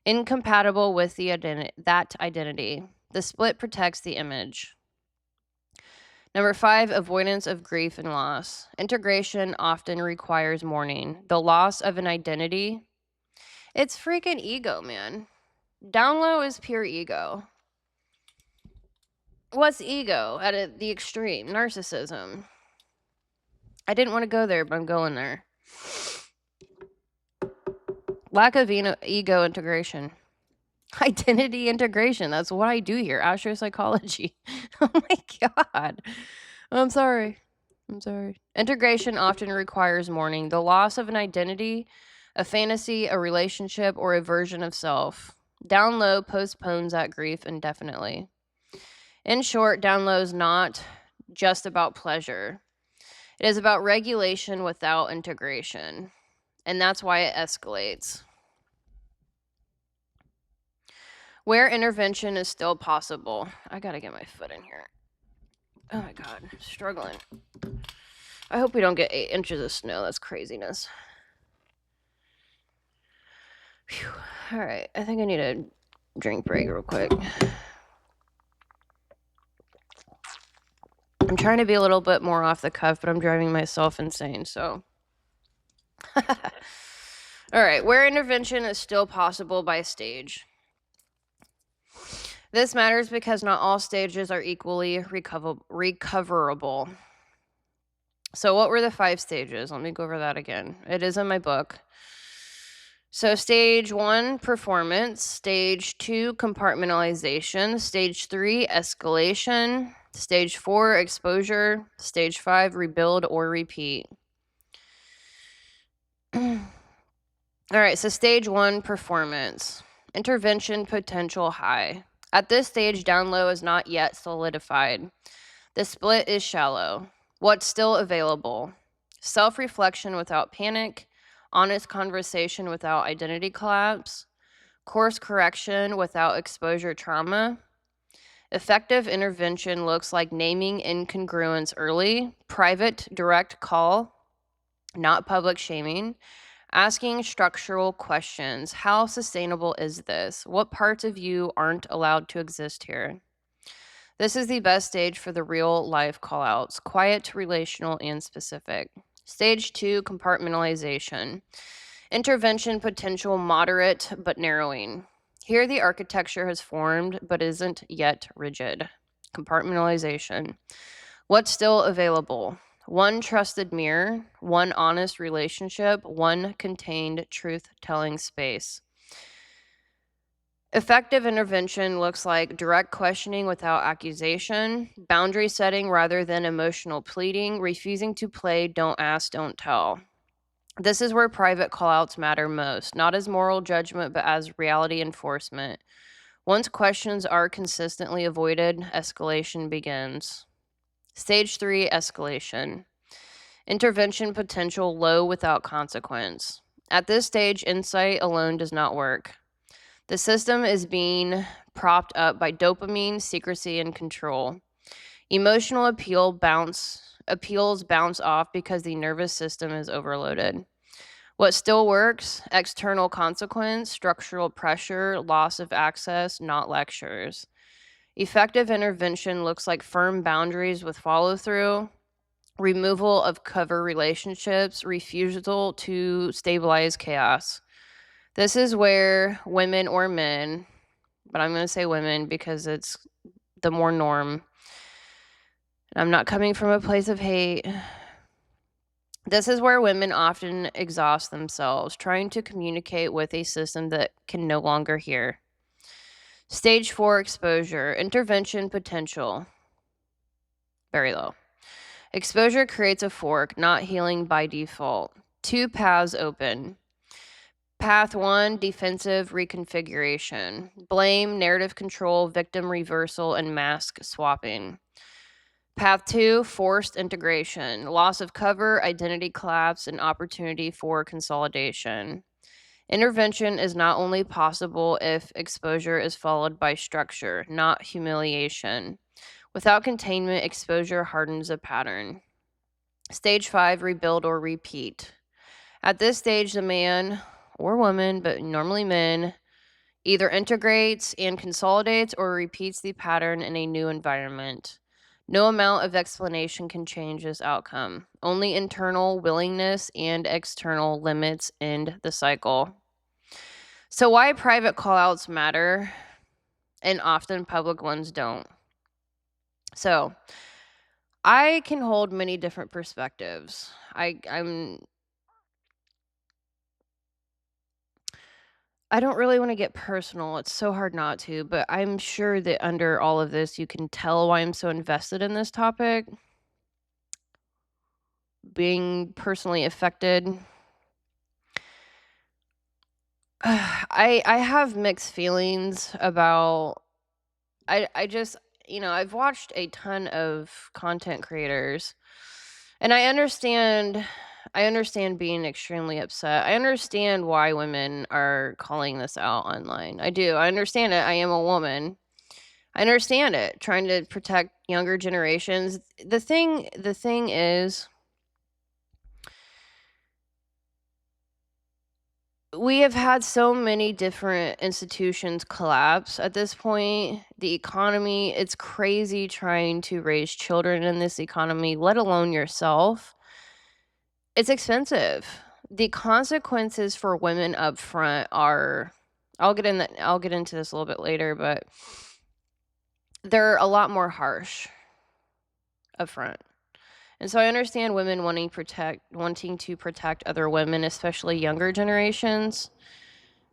S1: incompatible with that identity. The split protects the image. Number 5, avoidance of grief and loss. Integration often requires mourning. The loss of an identity, it's freaking ego, man. Down low is pure ego. What's ego at the extreme? Narcissism. I didn't want to go there, but I'm going there. Lack of ego integration. Identity integration. That's what I do here. Astro-Psychology. Oh my God. I'm sorry. Integration often requires mourning the loss of an identity, a fantasy, a relationship, or a version of self. Down low postpones that grief indefinitely. In short, down low is not just about pleasure. It is about regulation without integration. And that's why it escalates. Where intervention is still possible. I gotta get my foot in here. Oh my God, I'm struggling. I hope we don't get 8 inches of snow. That's craziness. Phew. All right, I think I need a drink break real quick. I'm trying to be a little bit more off the cuff, but I'm driving myself insane, so. All right, where intervention is still possible by stage. This matters because not all stages are equally recoverable. So what were the 5 stages? Let me go over that again. It is in my book. So stage 1, performance. Stage 2, compartmentalization. Stage 3, escalation. Stage 4, exposure. Stage 5, rebuild or repeat. All right, so stage 1, performance. Intervention potential high. At this stage, down low is not yet solidified. The split is shallow. What's still available? Self-reflection without panic, honest conversation without identity collapse, course correction without exposure trauma. Effective intervention looks like naming incongruence early, private direct call, not public shaming, asking structural questions. How sustainable is this? What parts of you aren't allowed to exist here? This is the best stage for the real life callouts, quiet, relational, and specific. Stage 2, compartmentalization. Intervention potential moderate but narrowing. Here the architecture has formed but isn't yet rigid. Compartmentalization. What's still available? 1 trusted mirror, 1 honest relationship, 1 contained truth-telling space. Effective intervention looks like direct questioning without accusation, boundary setting rather than emotional pleading, refusing to play, don't ask, don't tell. This is where private callouts matter most, not as moral judgment, but as reality enforcement. Once questions are consistently avoided, escalation begins. Stage 3, escalation. Intervention potential low without consequence. At this stage, insight alone does not work. The system is being propped up by dopamine, secrecy, and control. Emotional appeals bounce off because the nervous system is overloaded. What still works? External consequence, structural pressure, loss of access, not lectures. Effective intervention looks like firm boundaries with follow-through, removal of cover relationships, refusal to stabilize chaos. This is where women or men, but I'm going to say women because it's the more norm. And I'm not coming from a place of hate. This is where women often exhaust themselves, trying to communicate with a system that can no longer hear. Stage 4, exposure. Intervention potential. Very low. Exposure creates a fork, not healing by default. 2 paths open. Path 1, defensive reconfiguration. Blame, narrative control, victim reversal, and mask swapping. Path 2, forced integration. Loss of cover, identity collapse, and opportunity for consolidation. Intervention is not only possible if exposure is followed by structure, not humiliation. Without containment, exposure hardens a pattern. Stage 5, rebuild or repeat. At this stage, the man or woman, but normally men, either integrates and consolidates or repeats the pattern in a new environment. No amount of explanation can change this outcome. Only internal willingness and external limits end the cycle. So why private callouts matter and often public ones don't. So I can hold many different perspectives. I don't really want to get personal. It's so hard not to, but I'm sure that under all of this, you can tell why I'm so invested in this topic. Being personally affected, I have mixed feelings about. I just I've watched a ton of content creators, and I understand being extremely upset. I understand why women are calling this out online. I do. I understand it. I am a woman. I understand it. Trying to protect younger generations. The thing is, we have had so many different institutions collapse at this point. The economy, it's crazy trying to raise children in this economy, let alone yourself. It's expensive. The consequences for women up front are I'll get into this a little bit later, but they're a lot more harsh up front. And so I understand women wanting to protect other women, especially younger generations.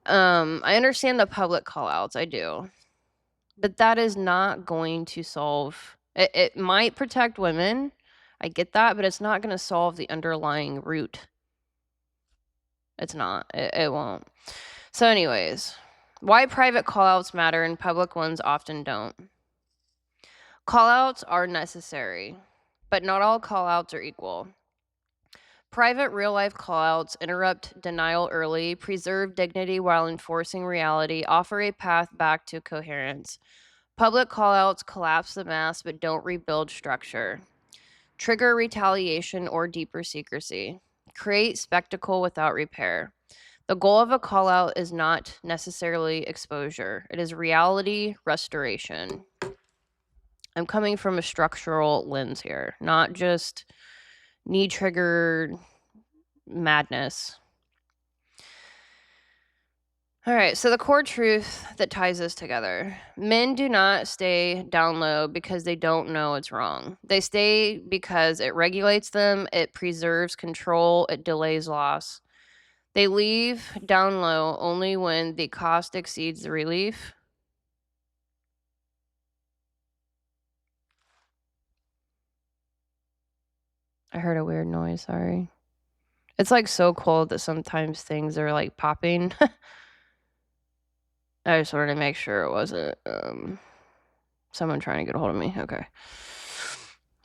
S1: I understand the public call outs, I do. But that is not going to solve it might protect women. I get that, but it's not gonna solve the underlying root. It's not. It won't. So anyways, why private call outs matter and public ones often don't. Call outs are necessary, but not all call outs are equal. Private real life callouts interrupt denial early, preserve dignity while enforcing reality, offer a path back to coherence. Public callouts collapse the mass but don't rebuild structure. Trigger retaliation or deeper secrecy. Create spectacle without repair. The goal of a callout is not necessarily exposure, it is reality restoration. I'm coming from a structural lens here, not just knee trigger madness. All right, so the core truth that ties this together. Men do not stay down low because they don't know it's wrong. They stay because it regulates them, it preserves control, it delays loss. They leave down low only when the cost exceeds the relief. I heard a weird noise, sorry. It's like so cold that sometimes things are like popping. I just wanted to make sure it wasn't someone trying to get a hold of me. Okay.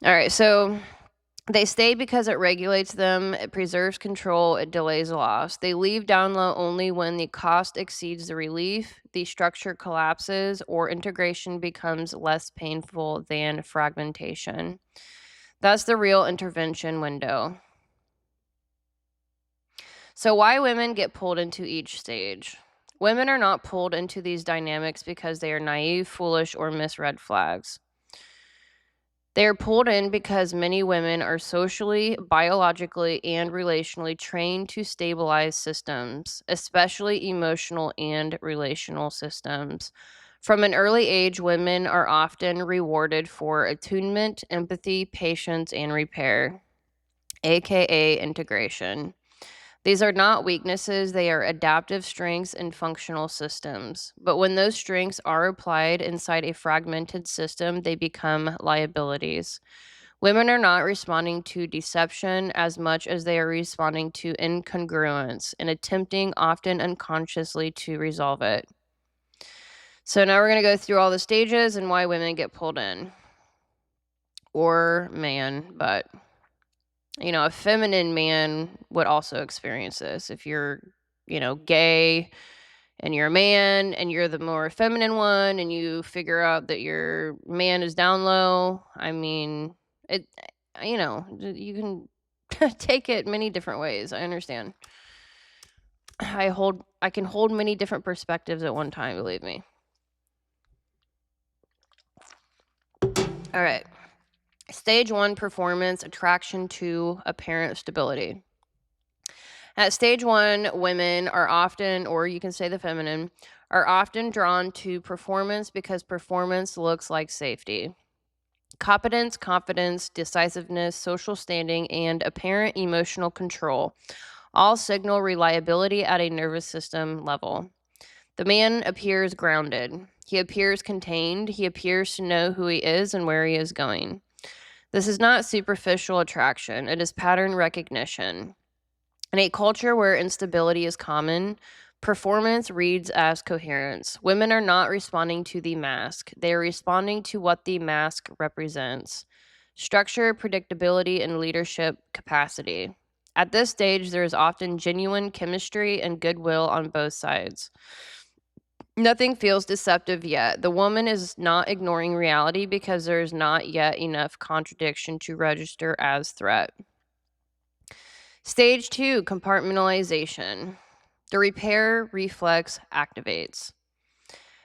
S1: All right, so they stay because it regulates them, it preserves control, it delays loss. They leave down low only when the cost exceeds the relief, the structure collapses, or integration becomes less painful than fragmentation. That's the real intervention window. So, why women get pulled into each stage? Women are not pulled into these dynamics because they are naive, foolish, or miss red flags. They are pulled in because many women are socially, biologically, and relationally trained to stabilize systems, especially emotional and relational systems. From an early age, women are often rewarded for attunement, empathy, patience, and repair, aka integration. These are not weaknesses, they are adaptive strengths and functional systems. But when those strengths are applied inside a fragmented system, they become liabilities. Women are not responding to deception as much as they are responding to incongruence and attempting, often unconsciously, to resolve it. So now we're going to go through all the stages and why women get pulled in. Or man, but a feminine man would also experience this. If you're, gay and you're a man and you're the more feminine one and you figure out that your man is down low, I mean, you can take it many different ways. I understand. I can hold many different perspectives at one time, believe me. All right. Stage 1, performance, attraction to apparent stability. At stage 1, women are often, or you can say the feminine, are often drawn to performance because performance looks like safety. Competence, confidence, decisiveness, social standing, and apparent emotional control all signal reliability at a nervous system level. The man appears grounded. He appears contained. He appears to know who he is and where he is going. This is not superficial attraction, it is pattern recognition. In a culture where instability is common, performance reads as coherence. Women are not responding to the mask, they are responding to what the mask represents: structure, predictability, and leadership capacity. At this stage, there is often genuine chemistry and goodwill on both sides. Nothing feels deceptive yet. The woman is not ignoring reality because there is not yet enough contradiction to register as threat. Stage 2, compartmentalization. The repair reflex activates.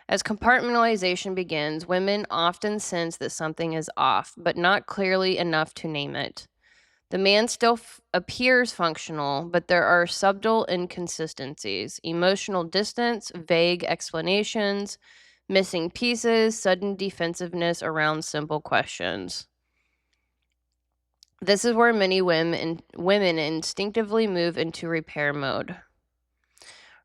S1: As compartmentalization begins, women often sense that something is off, but not clearly enough to name it. The man still appears functional, but there are subtle inconsistencies: emotional distance, vague explanations, missing pieces, sudden defensiveness around simple questions. This is where many women instinctively move into repair mode.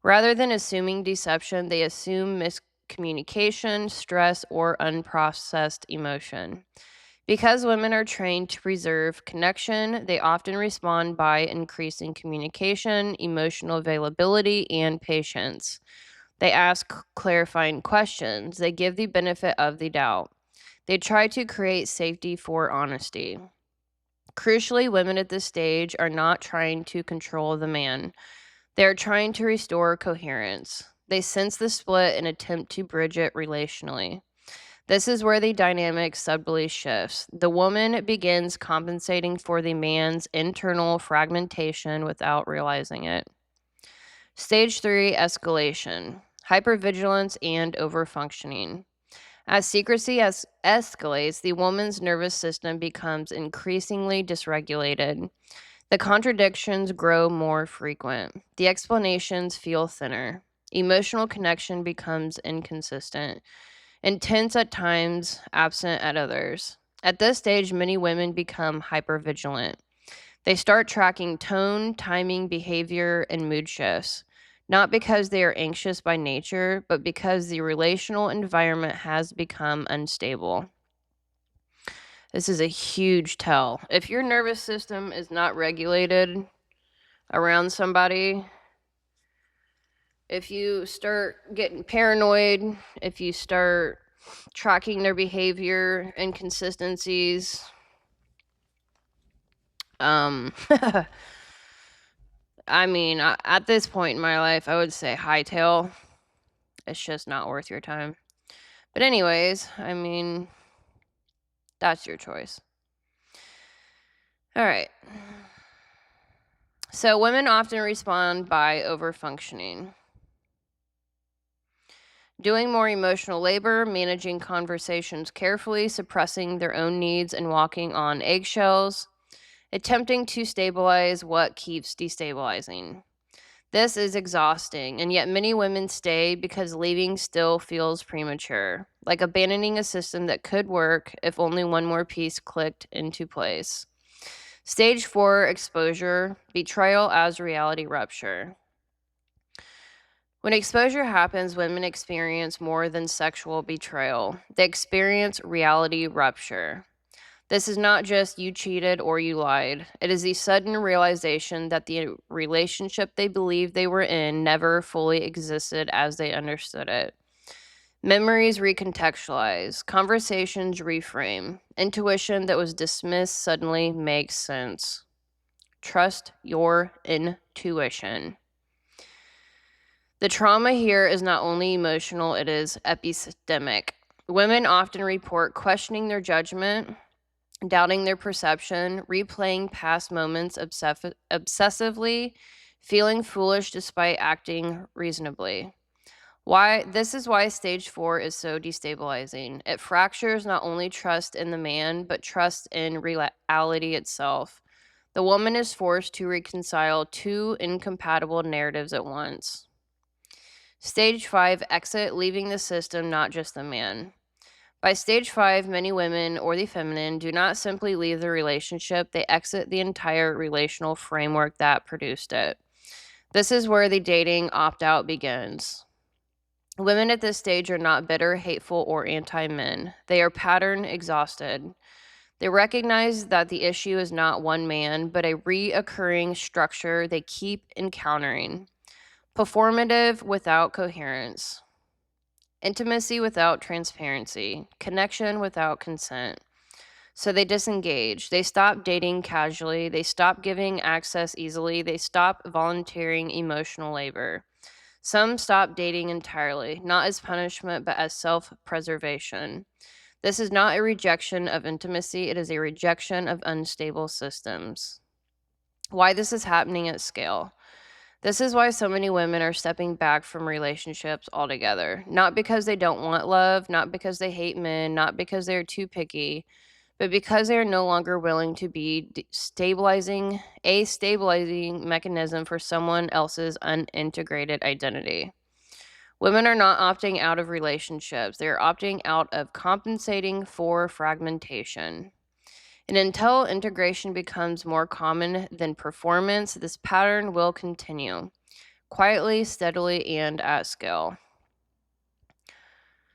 S1: Rather than assuming deception, they assume miscommunication, stress, or unprocessed emotion. Because women are trained to preserve connection, they often respond by increasing communication, emotional availability, and patience. They ask clarifying questions. They give the benefit of the doubt. They try to create safety for honesty. Crucially, women at this stage are not trying to control the man. They are trying to restore coherence. They sense the split and attempt to bridge it relationally. This is where the dynamic subtly shifts. The woman begins compensating for the man's internal fragmentation without realizing it. Stage 3, escalation. Hypervigilance and overfunctioning. As secrecy escalates, the woman's nervous system becomes increasingly dysregulated. The contradictions grow more frequent. The explanations feel thinner. Emotional connection becomes inconsistent, intense at times, absent at others. At this stage, many women become hypervigilant. They start tracking tone, timing, behavior, and mood shifts, not because they are anxious by nature, but because the relational environment has become unstable. This is a huge tell. If your nervous system is not regulated around somebody, if you start getting paranoid, if you start tracking their behavior inconsistencies, I mean, at this point in my life, I would say hightail. It's just not worth your time. But anyways, I mean, that's your choice. All right. So women often respond by overfunctioning. Doing more emotional labor, managing conversations carefully, suppressing their own needs, and walking on eggshells, attempting to stabilize what keeps destabilizing. This is exhausting, and yet many women stay because leaving still feels premature, like abandoning a system that could work if only one more piece clicked into place. Stage 4, exposure, betrayal as reality rupture. When exposure happens, women experience more than sexual betrayal. They experience reality rupture. This is not just you cheated or you lied. It is the sudden realization that the relationship they believed they were in never fully existed as they understood it. Memories recontextualize, conversations reframe, intuition that was dismissed suddenly makes sense. Trust your intuition. The trauma here is not only emotional, it is epistemic. Women often report questioning their judgment, doubting their perception, replaying past moments obsessively, feeling foolish despite acting reasonably. This is why stage 4 is so destabilizing. It fractures not only trust in the man, but trust in reality itself. The woman is forced to reconcile two incompatible narratives at once. Stage 5, exit, leaving the system, not just the man. By stage 5, many women or the feminine do not simply leave the relationship, they exit the entire relational framework that produced it. This is where the dating opt out begins. Women at this stage are not bitter, hateful, or anti men. They are pattern exhausted. They recognize that the issue is not one man, but a reoccurring structure they keep encountering. Performative without coherence. Intimacy without transparency. Connection without consent. So they disengage. They stop dating casually. They stop giving access easily. They stop volunteering emotional labor. Some stop dating entirely, not as punishment, but as self preservation. This is not a rejection of intimacy, it is a rejection of unstable systems. Why this is happening at scale. This is why so many women are stepping back from relationships altogether. Not because they don't want love, not because they hate men, not because they're too picky, but because they are no longer willing to be a stabilizing mechanism for someone else's unintegrated identity. Women are not opting out of relationships, they are opting out of compensating for fragmentation. And until integration becomes more common than performance, this pattern will continue quietly, steadily, and at scale.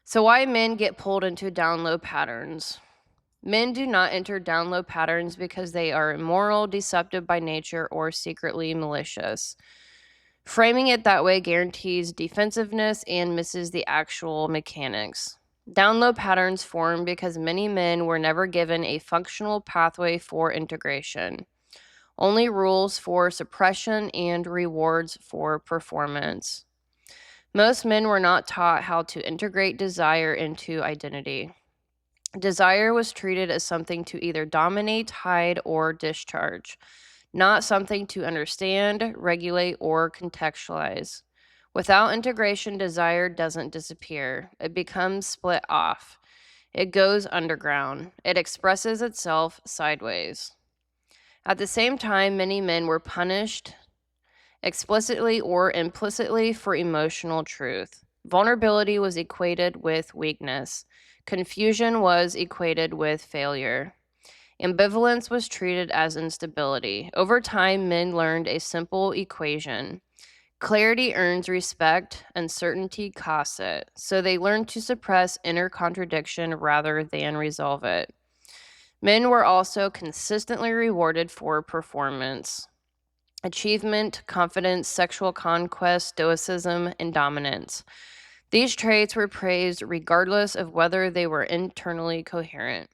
S1: So, why men get pulled into down low patterns? Men do not enter down low patterns because they are immoral, deceptive by nature, or secretly malicious. Framing it that way guarantees defensiveness and misses the actual mechanics. Down low patterns form because many men were never given a functional pathway for integration, only rules for suppression and rewards for performance. Most men were not taught how to integrate desire into identity. Desire was treated as something to either dominate, hide, or discharge, not something to understand, regulate, or contextualize. Without integration, desire doesn't disappear. It becomes split off. It goes underground. It expresses itself sideways. At the same time, many men were punished explicitly or implicitly for emotional truth. Vulnerability was equated with weakness. Confusion was equated with failure. Ambivalence was treated as instability. Over time, men learned a simple equation. Clarity earns respect, uncertainty costs it. So they learned to suppress inner contradiction rather than resolve it. Men were also consistently rewarded for performance, achievement, confidence, sexual conquest, stoicism, and dominance. These traits were praised regardless of whether they were internally coherent.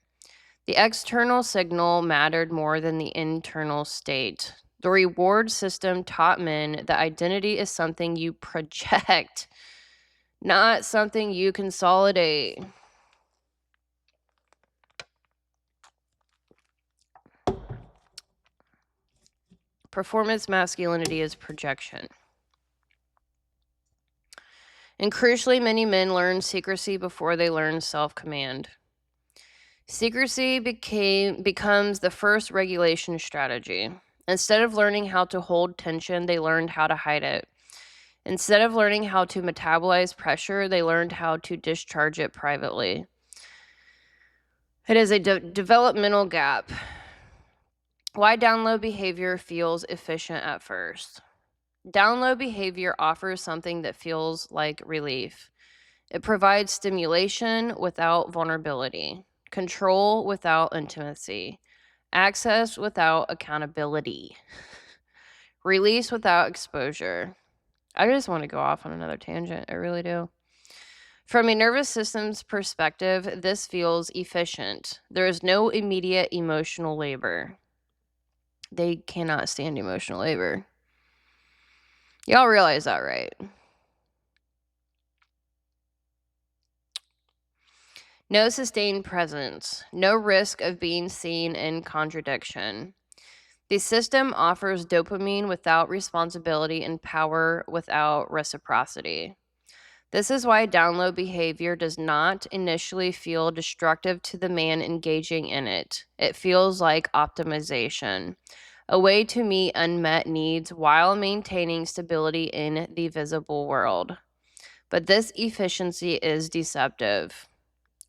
S1: The external signal mattered more than the internal state. The reward system taught men that identity is something you project, not something you consolidate. Performance masculinity is projection. And crucially, many men learn secrecy before they learn self-command. Secrecy becomes the first regulation strategy. Instead of learning how to hold tension, they learned how to hide it. Instead of learning how to metabolize pressure, they learned how to discharge it privately. It is a developmental gap. Why down low behavior feels efficient at first. Down low behavior offers something that feels like relief. It provides stimulation without vulnerability, control without intimacy, access without accountability, release without exposure. I just want to go off on another tangent. I really do. From a nervous system's perspective, this feels efficient. There is no immediate emotional labor. They cannot stand emotional labor. Y'all realize that, right? No sustained presence, no risk of being seen in contradiction. The system offers dopamine without responsibility and power without reciprocity. This is why download behavior does not initially feel destructive to the man engaging in it. It feels like optimization, a way to meet unmet needs while maintaining stability in the visible world. But this efficiency is deceptive.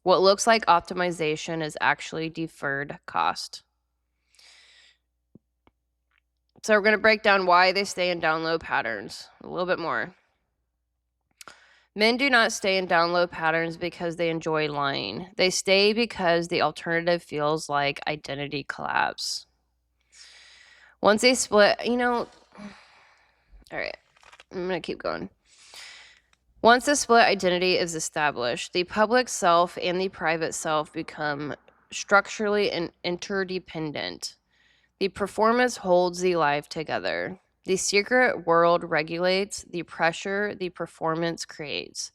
S1: What looks like optimization is actually deferred cost. So we're going to break down why they stay in down low patterns a little bit more. Men do not stay in down low patterns because they enjoy lying. They stay because the alternative feels like identity collapse. Once they split, all right, I'm going to keep going. Once the split identity is established, the public self and the private self become structurally interdependent. The performance holds the life together. The secret world regulates the pressure the performance creates.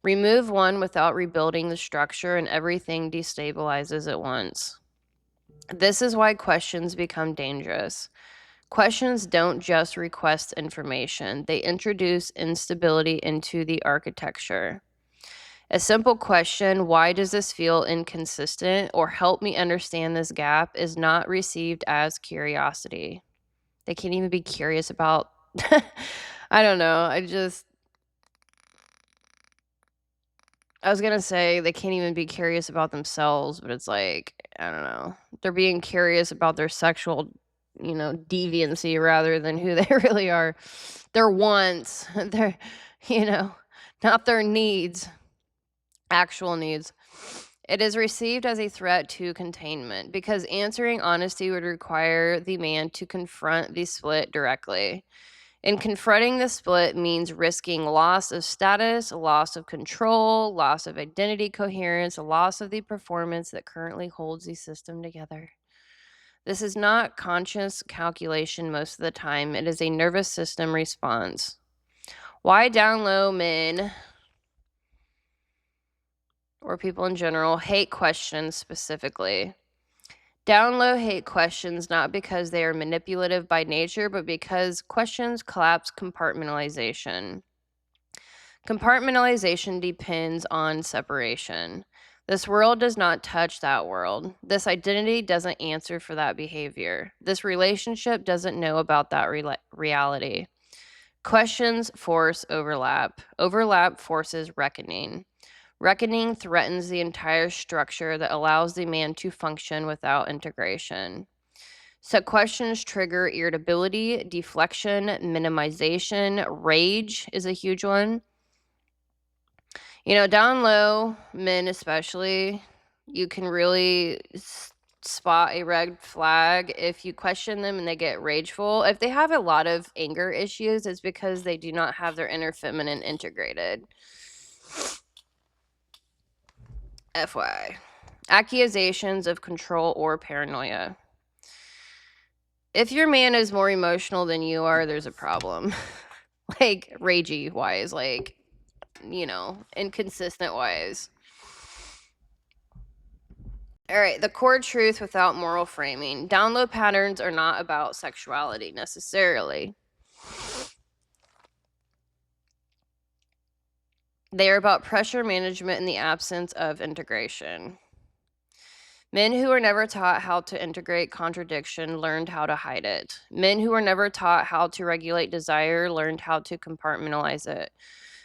S1: Remove one without rebuilding the structure, and everything destabilizes at once. This is why questions become dangerous. Questions don't just request information, they introduce instability into the architecture. A simple question, why does this feel inconsistent, or help me understand this gap, is not received as curiosity. They can't even be curious about, I don't know, I was gonna say they can't even be curious about themselves, but it's like, I don't know. They're being curious about their sexual, deviancy rather than who they really are. Their wants, their, not their needs, actual needs. It is received as a threat to containment because answering honesty would require the man to confront the split directly. And confronting the split means risking loss of status, loss of control, loss of identity coherence, a loss of the performance that currently holds the system together. This is not conscious calculation most of the time. It is a nervous system response. Why down low men, or people in general, hate questions specifically? Down low hate questions not because they are manipulative by nature, but because questions collapse compartmentalization. Compartmentalization depends on separation. This world does not touch that world. This identity doesn't answer for that behavior. This relationship doesn't know about that reality. Questions force overlap. Overlap forces reckoning. Reckoning threatens the entire structure that allows the man to function without integration. So questions trigger irritability, deflection, minimization, rage is a huge one. Down low, men especially, you can really spot a red flag if you question them and they get rageful. If they have a lot of anger issues, it's because they do not have their inner feminine integrated. FYI. Accusations of control or paranoia. If your man is more emotional than you are, there's a problem. Like, ragey wise, inconsistent wise. All right, the core truth without moral framing. Down low patterns are not about sexuality necessarily. They are about pressure management in the absence of integration. Men who were never taught how to integrate contradiction learned how to hide it. Men who were never taught how to regulate desire learned how to compartmentalize it.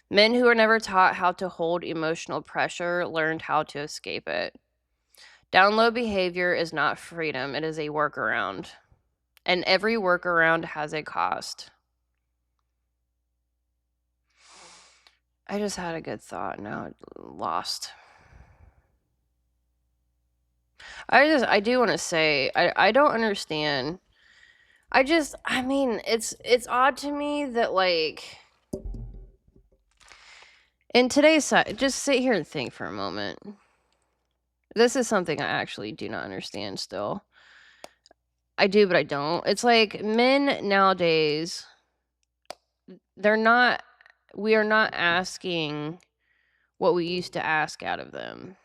S1: Men who were never taught how to hold emotional pressure learned how to escape it. Down low behavior is not freedom, it is a workaround. And every workaround has a cost. I just had a good thought, now it lost. I do want to say, I don't understand. It's odd to me that, in today's, just sit here and think for a moment. This is something I actually do not understand still. I do, but I don't. It's like men nowadays, we are not asking what we used to ask out of them.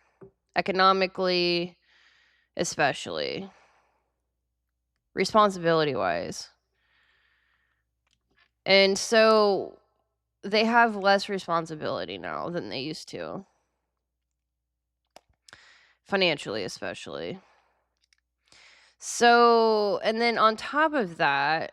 S1: Economically, especially. Responsibility-wise. And so they have less responsibility now than they used to. Financially, especially. So, and then on top of that,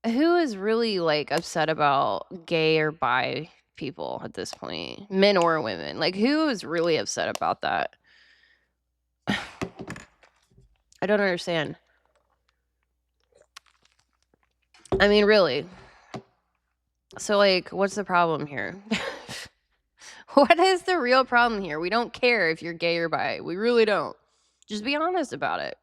S1: who is really upset about gay or bi people at this point, men or women. Like, who is really upset about that? I don't understand. I mean, really. So, like, what's the problem here? What is the real problem here? We don't care if you're gay or bi. We really don't. Just be honest about it.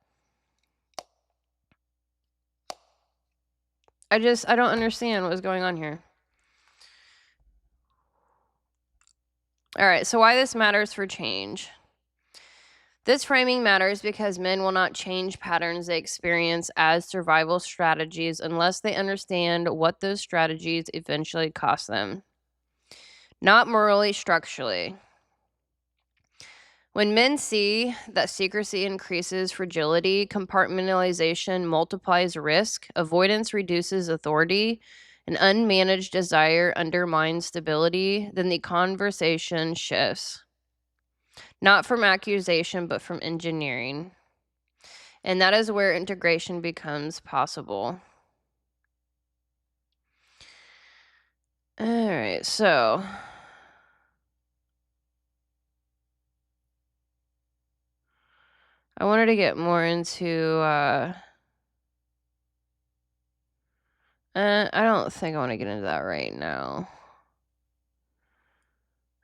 S1: I don't understand what's going on here. All right, so why this matters for change. This framing matters because men will not change patterns they experience as survival strategies unless they understand what those strategies eventually cost them. Not morally, structurally. When men see that secrecy increases fragility, compartmentalization multiplies risk, avoidance reduces authority, and unmanaged desire undermines stability, then the conversation shifts. Not from accusation, but from engineering. And that is where integration becomes possible. All right, so I wanted to get more into I don't think I want to get into that right now.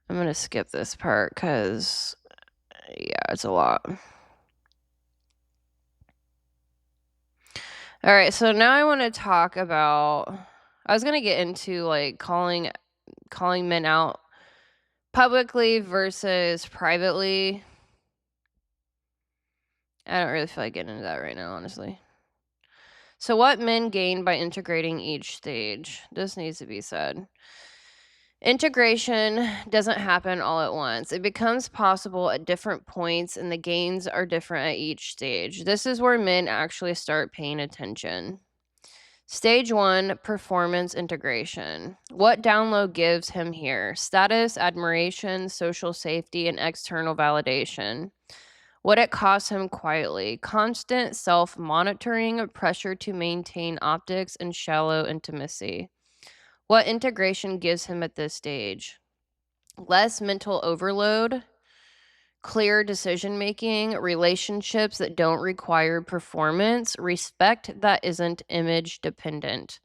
S1: I'm going to skip this part because, yeah, it's a lot. All right, so now I want to talk about, I was going to get into, like, calling men out publicly versus privately. I don't really feel like getting into that right now, honestly. So what men gain by integrating each stage? This needs to be said. Integration doesn't happen all at once. It becomes possible at different points, and the gains are different at each stage. This is where men actually start paying attention. Stage 1, performance integration. What download gives him here? Status, admiration, social safety, and external validation. What it costs him quietly. Constant self-monitoring, pressure to maintain optics, and shallow intimacy. What integration gives him at this stage? Less mental overload, clear decision making, relationships that don't require performance, respect that isn't image dependent.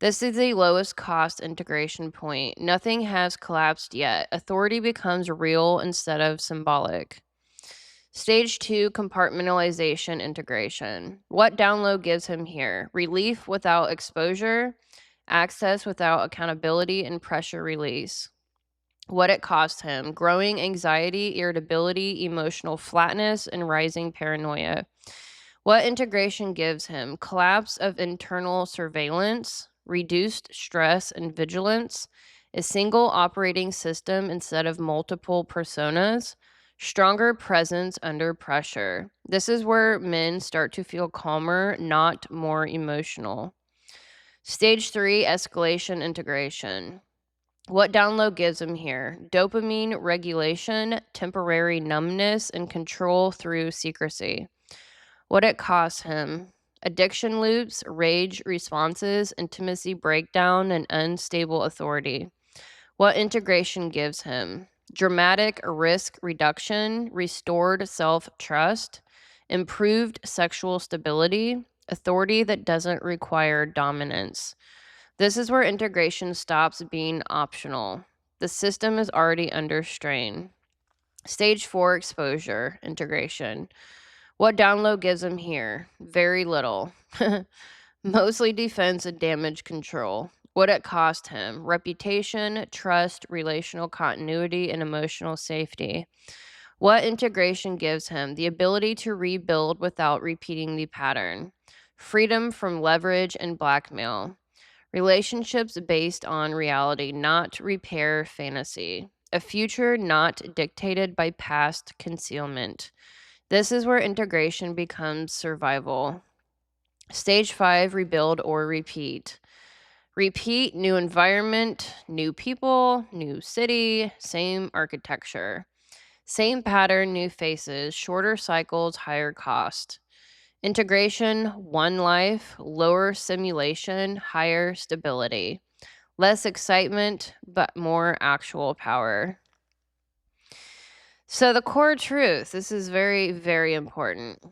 S1: This is the lowest cost integration point. Nothing has collapsed yet. Authority becomes real instead of symbolic. Stage 2, compartmentalization integration. What download gives him here? Relief without exposure, access without accountability, and pressure release. What it cost him: growing anxiety, irritability, emotional flatness, and rising paranoia. What integration gives him? Collapse of internal surveillance, reduced stress and vigilance, a single operating system instead of multiple personas, stronger presence under pressure. This is where men start to feel calmer, not more emotional. Stage 3, escalation integration. What download gives him here? Dopamine regulation, temporary numbness, and control through secrecy. What it costs him: addiction loops, rage responses, intimacy breakdown, and unstable authority. What integration gives him? Dramatic risk reduction, restored self-trust, improved sexual stability, authority that doesn't require dominance. This is where integration stops being optional. The system is already under strain. Stage 4, exposure integration. What download gives him here? Very little. Mostly defense and damage control. What it cost him: reputation, trust, relational continuity, and emotional safety. What integration gives him? The ability to rebuild without repeating the pattern. Freedom from leverage and blackmail. Relationships based on reality, not repair fantasy. A future not dictated by past concealment. This is where integration becomes survival. Stage 5, rebuild or repeat. Repeat, new environment, new people, new city, same architecture. Same pattern, new faces, shorter cycles, higher cost. Integration, one life, lower simulation, higher stability. Less excitement, but more actual power. So, the core truth, this is very, very important.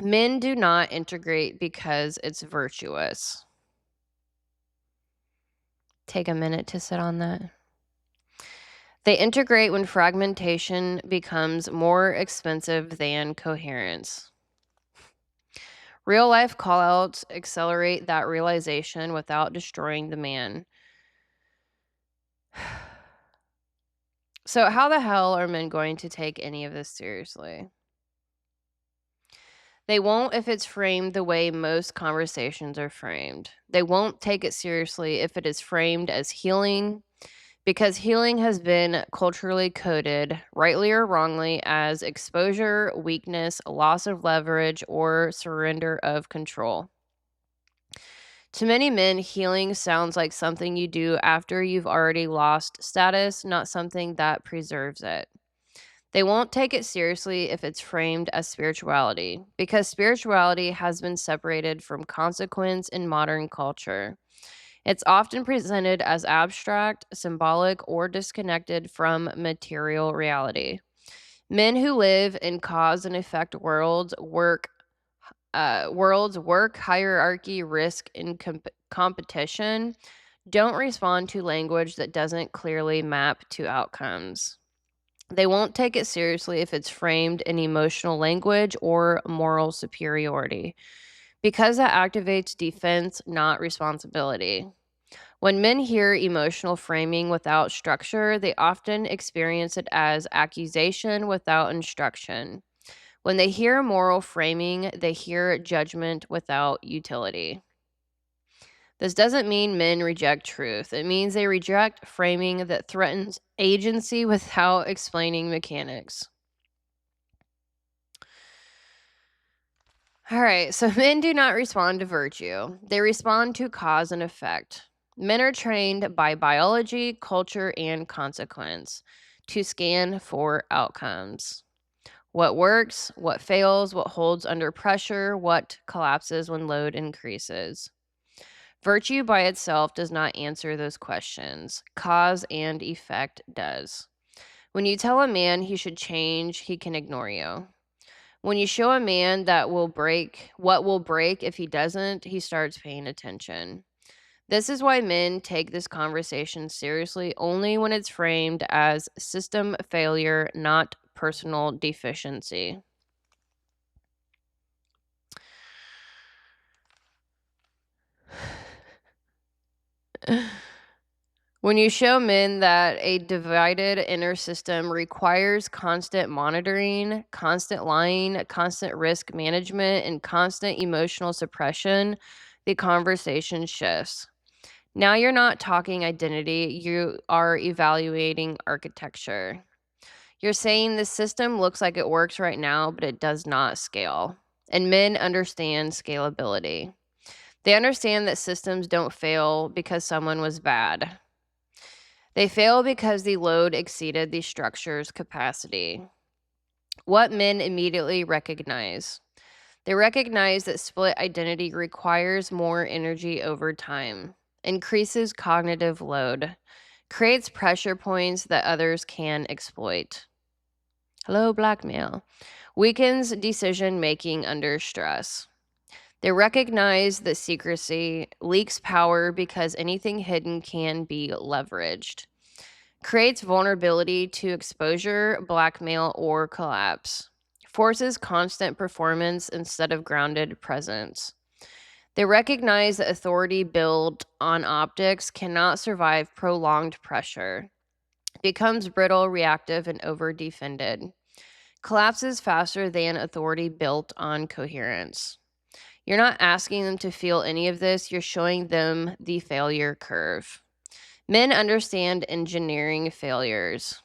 S1: Men do not integrate because it's virtuous. Take a minute to sit on that. They integrate when fragmentation becomes more expensive than coherence. Real life callouts accelerate that realization without destroying the man. So, how the hell are men going to take any of this seriously? They won't if it's framed the way most conversations are framed. They won't take it seriously if it is framed as healing, because healing has been culturally coded, rightly or wrongly, as exposure, weakness, loss of leverage, or surrender of control. To many men, healing sounds like something you do after you've already lost status, not something that preserves it. They won't take it seriously if it's framed as spirituality, because spirituality has been separated from consequence in modern culture. It's often presented as abstract, symbolic, or disconnected from material reality. Men who live in cause and effect worlds, work, hierarchy, risk, and competition don't respond to language that doesn't clearly map to outcomes. They won't take it seriously if it's framed in emotional language or moral superiority, because that activates defense, not responsibility. When men hear emotional framing without structure, they often experience it as accusation without instruction. When they hear moral framing, they hear judgment without utility. This doesn't mean men reject truth. It means they reject framing that threatens agency without explaining mechanics. All right, so men do not respond to virtue, they respond to cause and effect. Men are trained by biology, culture, and consequence to scan for outcomes. What works, what fails, what holds under pressure, what collapses when load increases. Virtue by itself does not answer those questions. Cause and effect does. When you tell a man he should change, he can ignore you. When you show a man that what will break if he doesn't, he starts paying attention. This is why men take this conversation seriously only when it's framed as system failure, not personal deficiency. When you show men that a divided inner system requires constant monitoring, constant lying, constant risk management, and constant emotional suppression, the conversation shifts. Now you're not talking identity, you are evaluating architecture. You're saying the system looks like it works right now, but it does not scale. And men understand scalability. They understand that systems don't fail because someone was bad. They fail because the load exceeded the structure's capacity. What men immediately recognize? They recognize that split identity requires more energy over time, increases cognitive load, creates pressure points that others can exploit. Hello, blackmail. Weakens decision making under stress. They recognize that secrecy leaks power because anything hidden can be leveraged. Creates vulnerability to exposure, blackmail, or collapse. Forces constant performance instead of grounded presence. They recognize that authority built on optics cannot survive prolonged pressure. Becomes brittle, reactive, and over-defended. Collapses faster than authority built on coherence. You're not asking them to feel any of this, you're showing them the failure curve. Men understand engineering failures.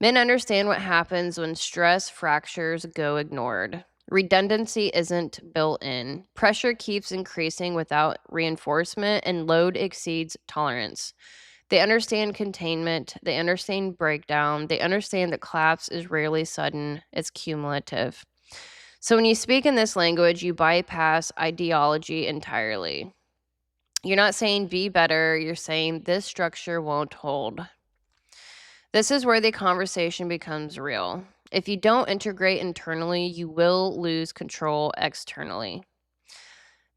S1: Men understand what happens when stress fractures go ignored. Redundancy isn't built in. Pressure keeps increasing without reinforcement, and load exceeds tolerance. They understand containment. They understand breakdown. They understand that collapse is rarely sudden, it's cumulative. So when you speak in this language, you bypass ideology entirely. You're not saying be better, you're saying this structure won't hold. This is where the conversation becomes real. If you don't integrate internally, you will lose control externally.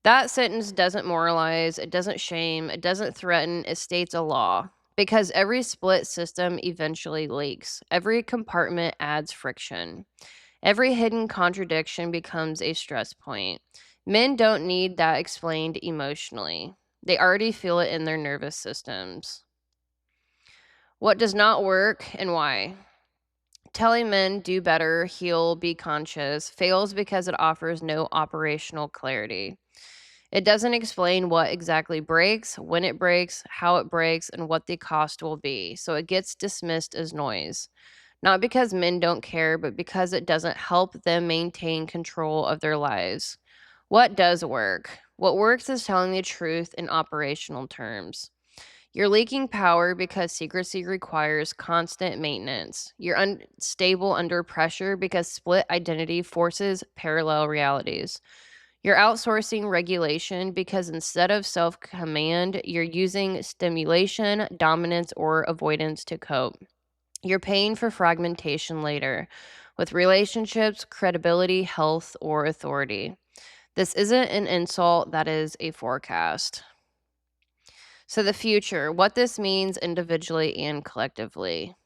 S1: That sentence doesn't moralize, it doesn't shame, it doesn't threaten, it states a law. Because every split system eventually leaks, every compartment adds friction, every hidden contradiction becomes a stress point. Men don't need that explained emotionally, they already feel it in their nervous systems. What does not work and why? Telling men do better, heal, be conscious fails because it offers no operational clarity. It doesn't explain what exactly breaks, when it breaks, how it breaks, and what the cost will be, so it gets dismissed as noise. Not because men don't care, but because it doesn't help them maintain control of their lives. What does work? What works is telling the truth in operational terms. You're leaking power because secrecy requires constant maintenance. You're unstable under pressure because split identity forces parallel realities. You're outsourcing regulation because instead of self command, you're using stimulation, dominance, or avoidance to cope. You're paying for fragmentation later with relationships, credibility, health, or authority. This isn't an insult, that is a forecast. So, the future, what this means individually and collectively.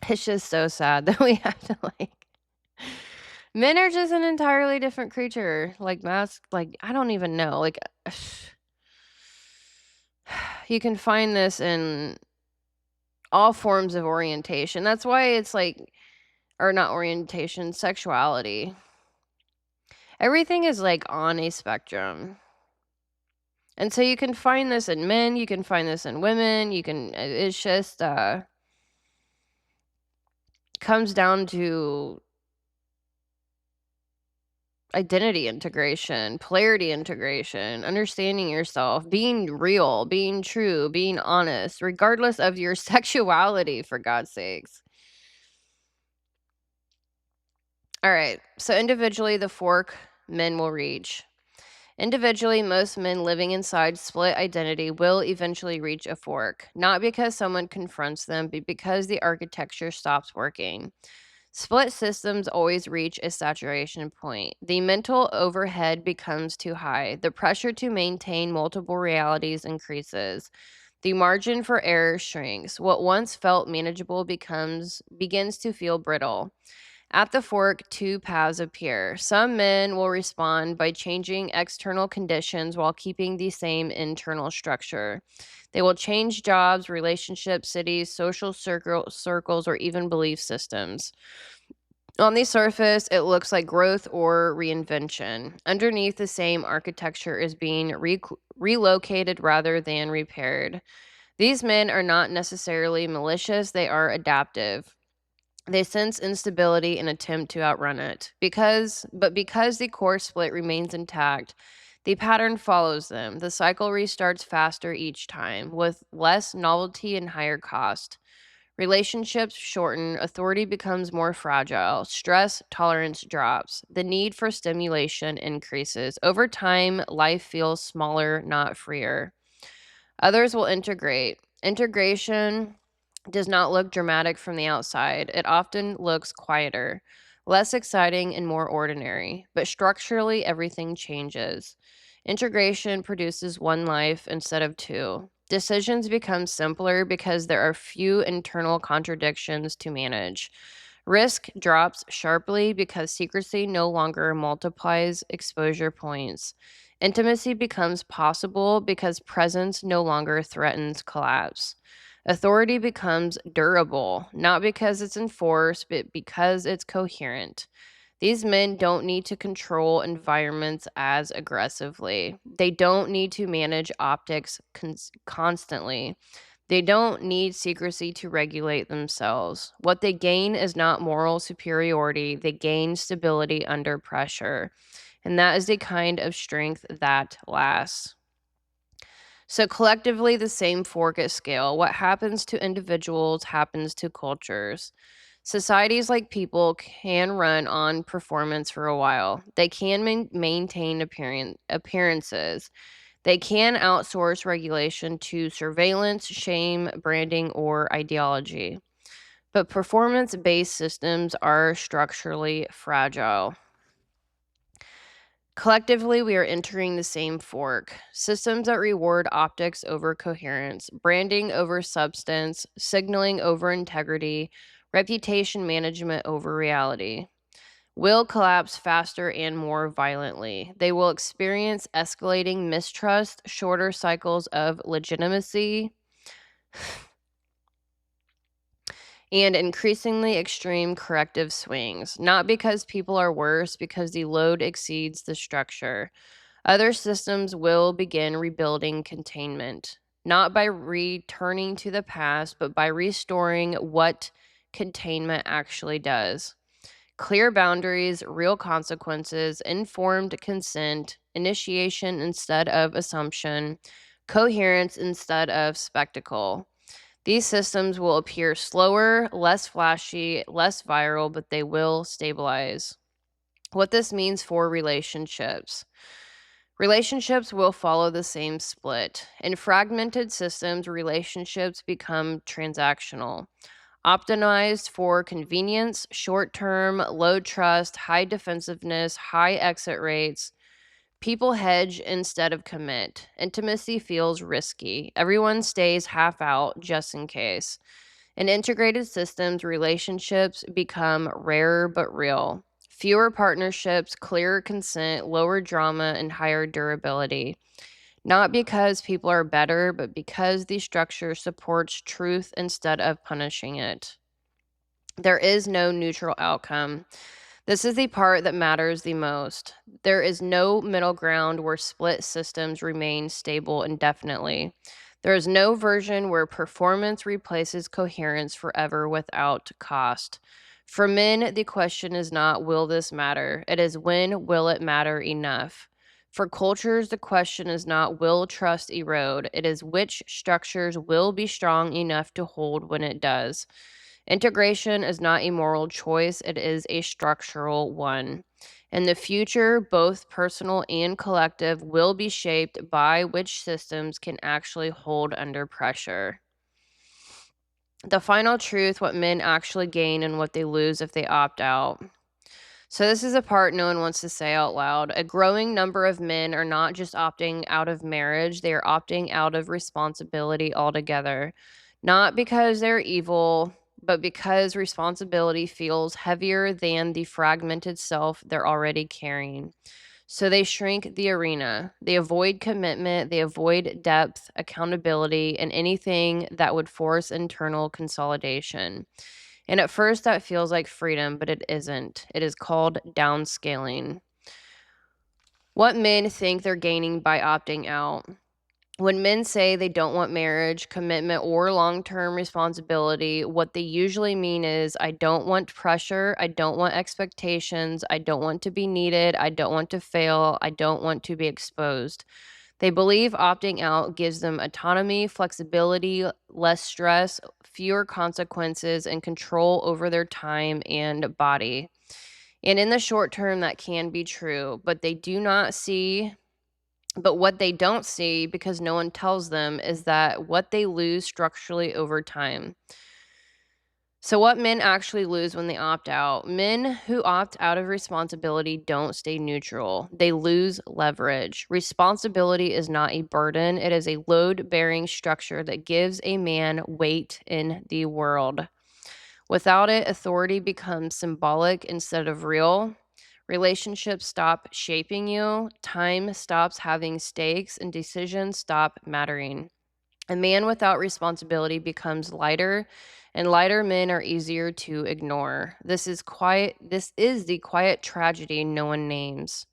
S1: It's just so sad that we have to men are just an entirely different creature. Like, I don't even know. Like, you can find this in all forms of orientation. That's why it's like, or not orientation, sexuality. Everything is like on a spectrum. And so you can find this in men, you can find this in women, it's just, comes down to identity integration, polarity integration, understanding yourself, being real, being true, being honest, regardless of your sexuality, for God's sakes. All right. So, individually, the fork men will reach. Individually, most men living inside split identity will eventually reach a fork, not because someone confronts them, but because the architecture stops working. Split systems always reach a saturation point. The mental overhead becomes too high. The pressure to maintain multiple realities increases. The margin for error shrinks. What once felt manageable begins to feel brittle. At the fork, two paths appear. Some men will respond by changing external conditions while keeping the same internal structure. They will change jobs, relationships, cities, circles, or even belief systems. On the surface, it looks like growth or reinvention. Underneath, the same architecture is being relocated rather than repaired. These men are not necessarily malicious, they are adaptive. They sense instability and attempt to outrun it. Because the core split remains intact, the pattern follows them. The cycle restarts faster each time, with less novelty and higher cost. Relationships shorten, authority becomes more fragile, stress tolerance drops, the need for stimulation increases. Over time, life feels smaller, not freer. Others will integrate. Integration does not look dramatic from the outside. It often looks quieter, less exciting, and more ordinary. But structurally, everything changes. Integration produces one life instead of two. Decisions become simpler because there are few internal contradictions to manage. Risk drops sharply because secrecy no longer multiplies exposure points. Intimacy becomes possible because presence no longer threatens collapse. Authority becomes durable, not because it's enforced, but because it's coherent. These men don't need to control environments as aggressively. They don't need to manage optics constantly. They don't need secrecy to regulate themselves. What they gain is not moral superiority, they gain stability under pressure. And that is the kind of strength that lasts. So, collectively, the same fork at scale. What happens to individuals happens to cultures. Societies like people can run on performance for a while. They can maintain appearances. They can outsource regulation to surveillance, shame, branding, or ideology. But performance based systems are structurally fragile. Collectively, we are entering the same fork. Systems that reward optics over coherence, branding over substance, signaling over integrity, reputation management over reality will collapse faster and more violently. They will experience escalating mistrust, shorter cycles of legitimacy, and increasingly extreme corrective swings. Not because people are worse, because the load exceeds the structure. Other systems will begin rebuilding containment, not by returning to the past, but by restoring what containment actually does. Clear boundaries, real consequences, informed consent, initiation instead of assumption, coherence instead of spectacle. These systems will appear slower, less flashy, less viral, but they will stabilize. What this means for relationships. Relationships will follow the same split. In fragmented systems, relationships become transactional, optimized for convenience, short term, low trust, high defensiveness, high exit rates. People hedge instead of commit. Intimacy feels risky. Everyone stays half out just in case. In integrated systems, relationships become rarer but real. Fewer partnerships, clearer consent, lower drama, and higher durability. Not because people are better, but because the structure supports truth instead of punishing it. There is no neutral outcome. This is the part that matters the most. There is no middle ground where split systems remain stable indefinitely. There is no version where performance replaces coherence forever without cost. For men, the question is not, will this matter? It is, when will it matter enough? For cultures, the question is not, will trust erode? It is, which structures will be strong enough to hold when it does? Integration is not a moral choice, it is a structural one. In the future, both personal and collective will be shaped by which systems can actually hold under pressure. The final truth, what men actually gain and what they lose if they opt out. So, this is a part no one wants to say out loud. A growing number of men are not just opting out of marriage, they are opting out of responsibility altogether. Not because they're evil, but because responsibility feels heavier than the fragmented self they're already carrying. So, they shrink the arena. They avoid commitment, they avoid depth, accountability, and anything that would force internal consolidation. And at first, that feels like freedom, but it isn't. It is called downscaling. What men think they're gaining by opting out. When men say they don't want marriage, commitment, or long term responsibility, what they usually mean is, I don't want pressure. I don't want expectations. I don't want to be needed. I don't want to fail. I don't want to be exposed. They believe opting out gives them autonomy, flexibility, less stress, fewer consequences, and control over their time and body. And in the short term, that can be true, but what they don't see, because no one tells them, is that what they lose structurally over time. So, what men actually lose when they opt out? Men who opt out of responsibility don't stay neutral. They lose leverage. Responsibility is not a burden, it is a load bearing structure that gives a man weight in the world. Without it, authority becomes symbolic instead of real. Relationships stop shaping you, time stops having stakes, and decisions stop mattering. A man without responsibility becomes lighter, and lighter men are easier to ignore. This is the quiet tragedy no one names.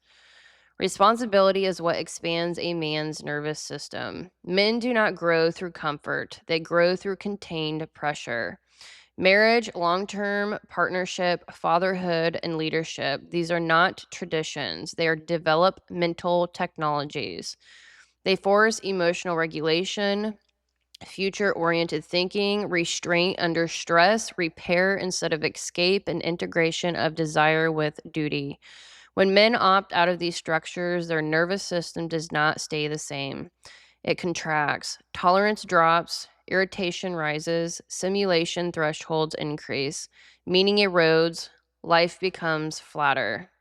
S1: Responsibility is what expands a man's nervous system. Men do not grow through comfort, they grow through contained pressure. Marriage, long term partnership, fatherhood, and leadership, these are not traditions. They are developmental technologies. They force emotional regulation, future oriented thinking, restraint under stress, repair instead of escape, and integration of desire with duty. When men opt out of these structures, their nervous system does not stay the same. It contracts, tolerance drops, irritation rises, simulation thresholds increase, meaning erodes, life becomes flatter.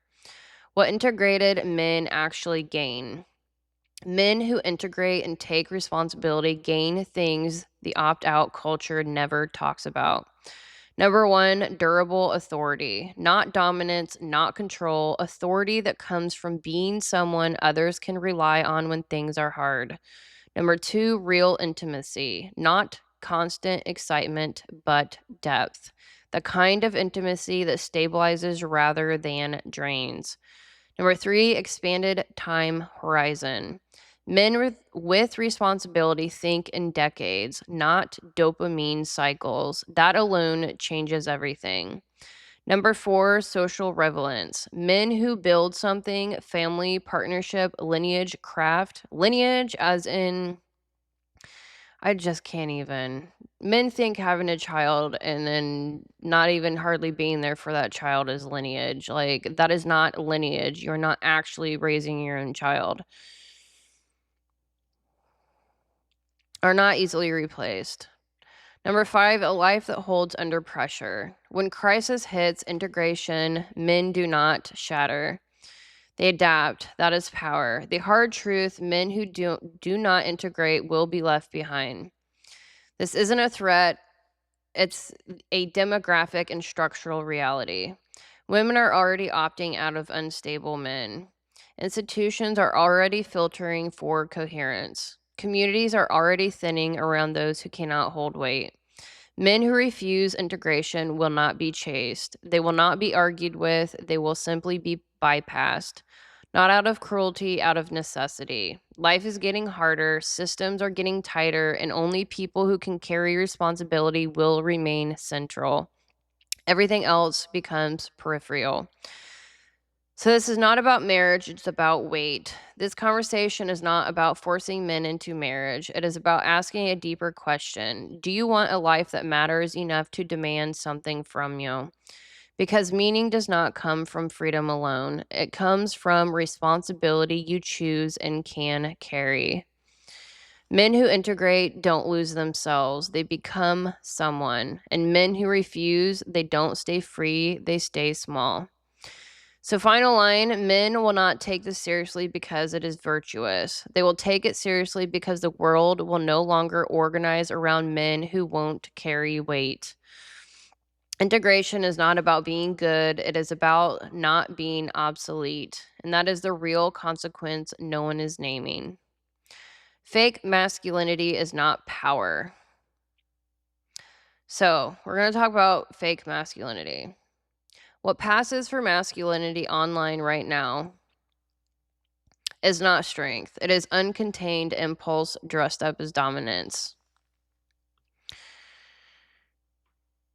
S1: What integrated men actually gain? Men who integrate and take responsibility gain things the opt out culture never talks about. Number one, durable authority, not dominance, not control, authority that comes from being someone others can rely on when things are hard. Number two, real intimacy, not constant excitement, but depth. The kind of intimacy that stabilizes rather than drains. Number three, expanded time horizon. Men with responsibility think in decades, not dopamine cycles. That alone changes everything. Number four, social relevance. Men who build something, family, partnership, lineage, craft. Lineage, as in, I just can't even. Men think having a child and then not even hardly being there for that child is lineage. Like, that is not lineage. You're not actually raising your own child. Are not easily replaced. Number five, a life that holds under pressure. When crisis hits integration, men do not shatter. They adapt. That is power. The hard truth, men who do not integrate will be left behind. This isn't a threat, it's a demographic and structural reality. Women are already opting out of unstable men. Institutions are already filtering for coherence. Communities are already thinning around those who cannot hold weight. Men who refuse integration will not be chased. They will not be argued with. They will simply be bypassed. Not out of cruelty, out of necessity. Life is getting harder, systems are getting tighter, and only people who can carry responsibility will remain central. Everything else becomes peripheral. So, this is not about marriage, it's about weight. This conversation is not about forcing men into marriage. It is about asking a deeper question. Do you want a life that matters enough to demand something from you? Because meaning does not come from freedom alone, it comes from responsibility you choose and can carry. Men who integrate don't lose themselves, they become someone. And men who refuse, they don't stay free, they stay small. So, final line, men will not take this seriously because it is virtuous. They will take it seriously because the world will no longer organize around men who won't carry weight. Integration is not about being good, it is about not being obsolete. And that is the real consequence no one is naming. Fake masculinity is not power. So, we're going to talk about fake masculinity. What passes for masculinity online right now is not strength. It is uncontained impulse dressed up as dominance.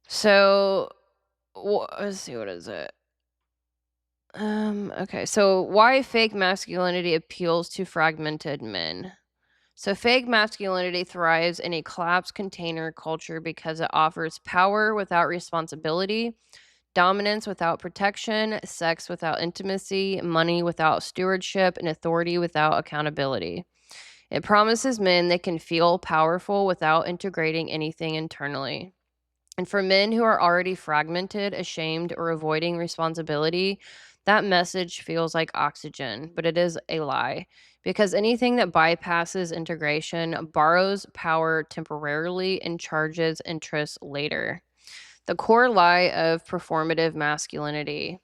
S1: So, let's see, what is it? Okay, so why fake masculinity appeals to fragmented men. So, fake masculinity thrives in a collapsed container culture because it offers power without responsibility, dominance without protection, sex without intimacy, money without stewardship, and authority without accountability. It promises men they can feel powerful without integrating anything internally. And for men who are already fragmented, ashamed, or avoiding responsibility, that message feels like oxygen, but it is a lie. Because anything that bypasses integration borrows power temporarily and charges interest later. The core lie of performative masculinity.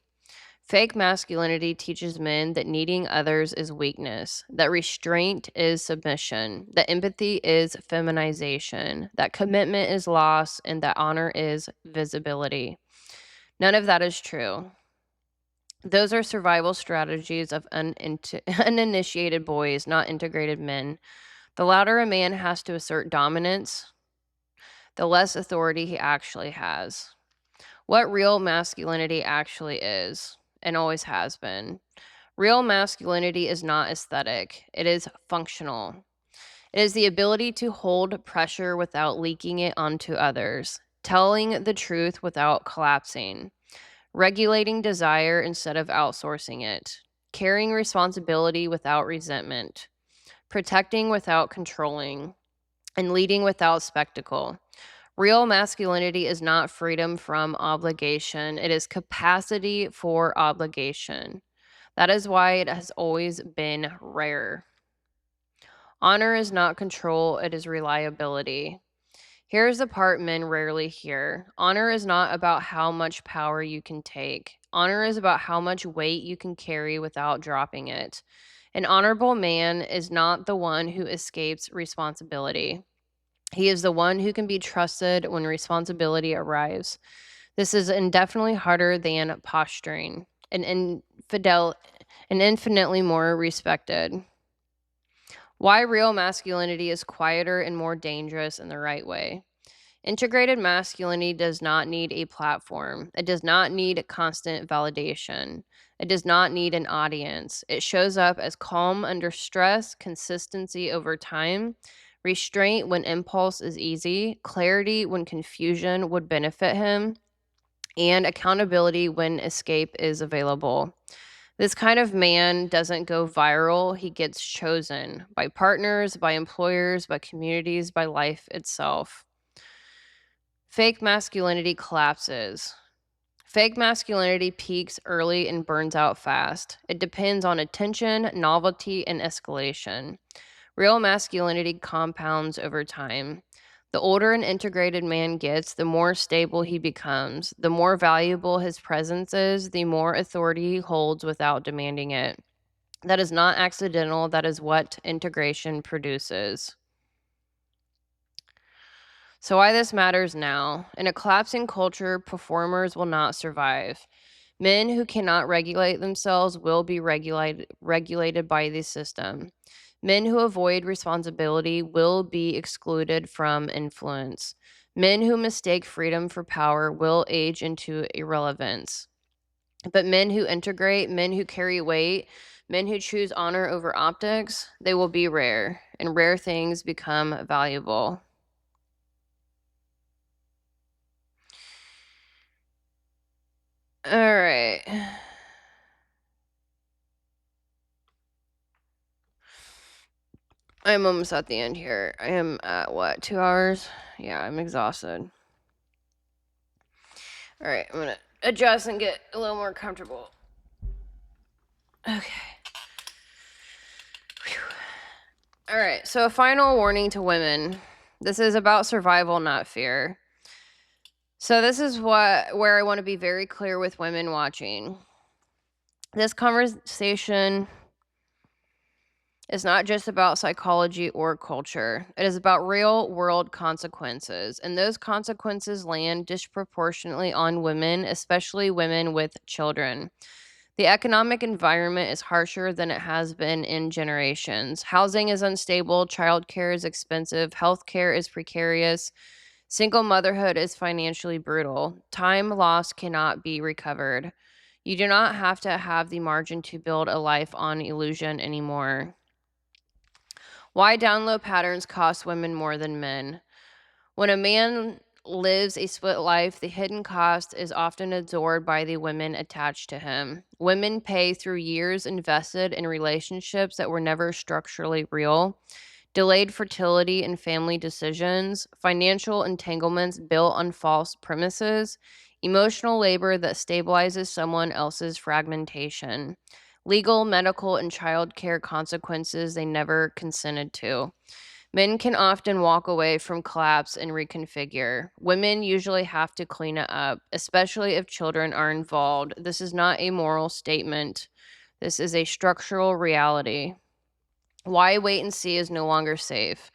S1: Fake masculinity teaches men that needing others is weakness, that restraint is submission, that empathy is feminization, that commitment is loss, and that honor is visibility. None of that is true. Those are survival strategies of uninitiated boys, not integrated men. The louder a man has to assert dominance, the less authority he actually has. What real masculinity actually is, and always has been. Real masculinity is not aesthetic, it is functional. It is the ability to hold pressure without leaking it onto others, telling the truth without collapsing, regulating desire instead of outsourcing it, carrying responsibility without resentment, protecting without controlling, and leading without spectacle. Real masculinity is not freedom from obligation, it is capacity for obligation. That is why it has always been rare. Honor is not control, it is reliability. Here's the part men rarely hear. Honor is not about how much power you can take. Honor is about how much weight you can carry without dropping it. An honorable man is not the one who escapes responsibility. He is the one who can be trusted when responsibility arrives. This is indefinitely harder than posturing, and infinitely more respected. Why real masculinity is quieter and more dangerous in the right way. Integrated masculinity does not need a platform. It does not need constant validation. It does not need an audience. It shows up as calm under stress, consistency over time, restraint when impulse is easy, clarity when confusion would benefit him, and accountability when escape is available. This kind of man doesn't go viral, he gets chosen by partners, by employers, by communities, by life itself. Fake masculinity collapses. Fake masculinity peaks early and burns out fast. It depends on attention, novelty, and escalation. Real masculinity compounds over time. The older an integrated man gets, the more stable he becomes. The more valuable his presence is, the more authority he holds without demanding it. That is not accidental, that is what integration produces. So, why this matters now. In a collapsing culture, performers will not survive. Men who cannot regulate themselves will be regulated by the system. Men who avoid responsibility will be excluded from influence. Men who mistake freedom for power will age into irrelevance. But men who integrate, men who carry weight, men who choose honor over optics, they will be rare, and rare things become valuable. All right. I'm almost at the end here. I am at what, 2 hours? Yeah, I'm exhausted. All right, I'm gonna adjust and get a little more comfortable. Okay. Whew. All right, so a final warning to women. This is about survival, not fear. So this is where I want to be very clear with women watching. This conversation is not just about psychology or culture. It is about real world consequences, and those consequences land disproportionately on women, especially women with children. The economic environment is harsher than it has been in generations. Housing is unstable, childcare is expensive, healthcare is precarious, single motherhood is financially brutal. Time lost cannot be recovered. You do not have to have the margin to build a life on illusion anymore. Why download patterns cost women more than men? When a man lives a split life, the hidden cost is often absorbed by the women attached to him. Women pay through years invested in relationships that were never structurally real, delayed fertility and family decisions, financial entanglements built on false premises, emotional labor that stabilizes someone else's fragmentation, legal, medical, and child care consequences they never consented to. Men can often walk away from collapse and reconfigure. Women usually have to clean it up, especially if children are involved. This is not a moral statement. This is a structural reality. Why wait and see is no longer safe.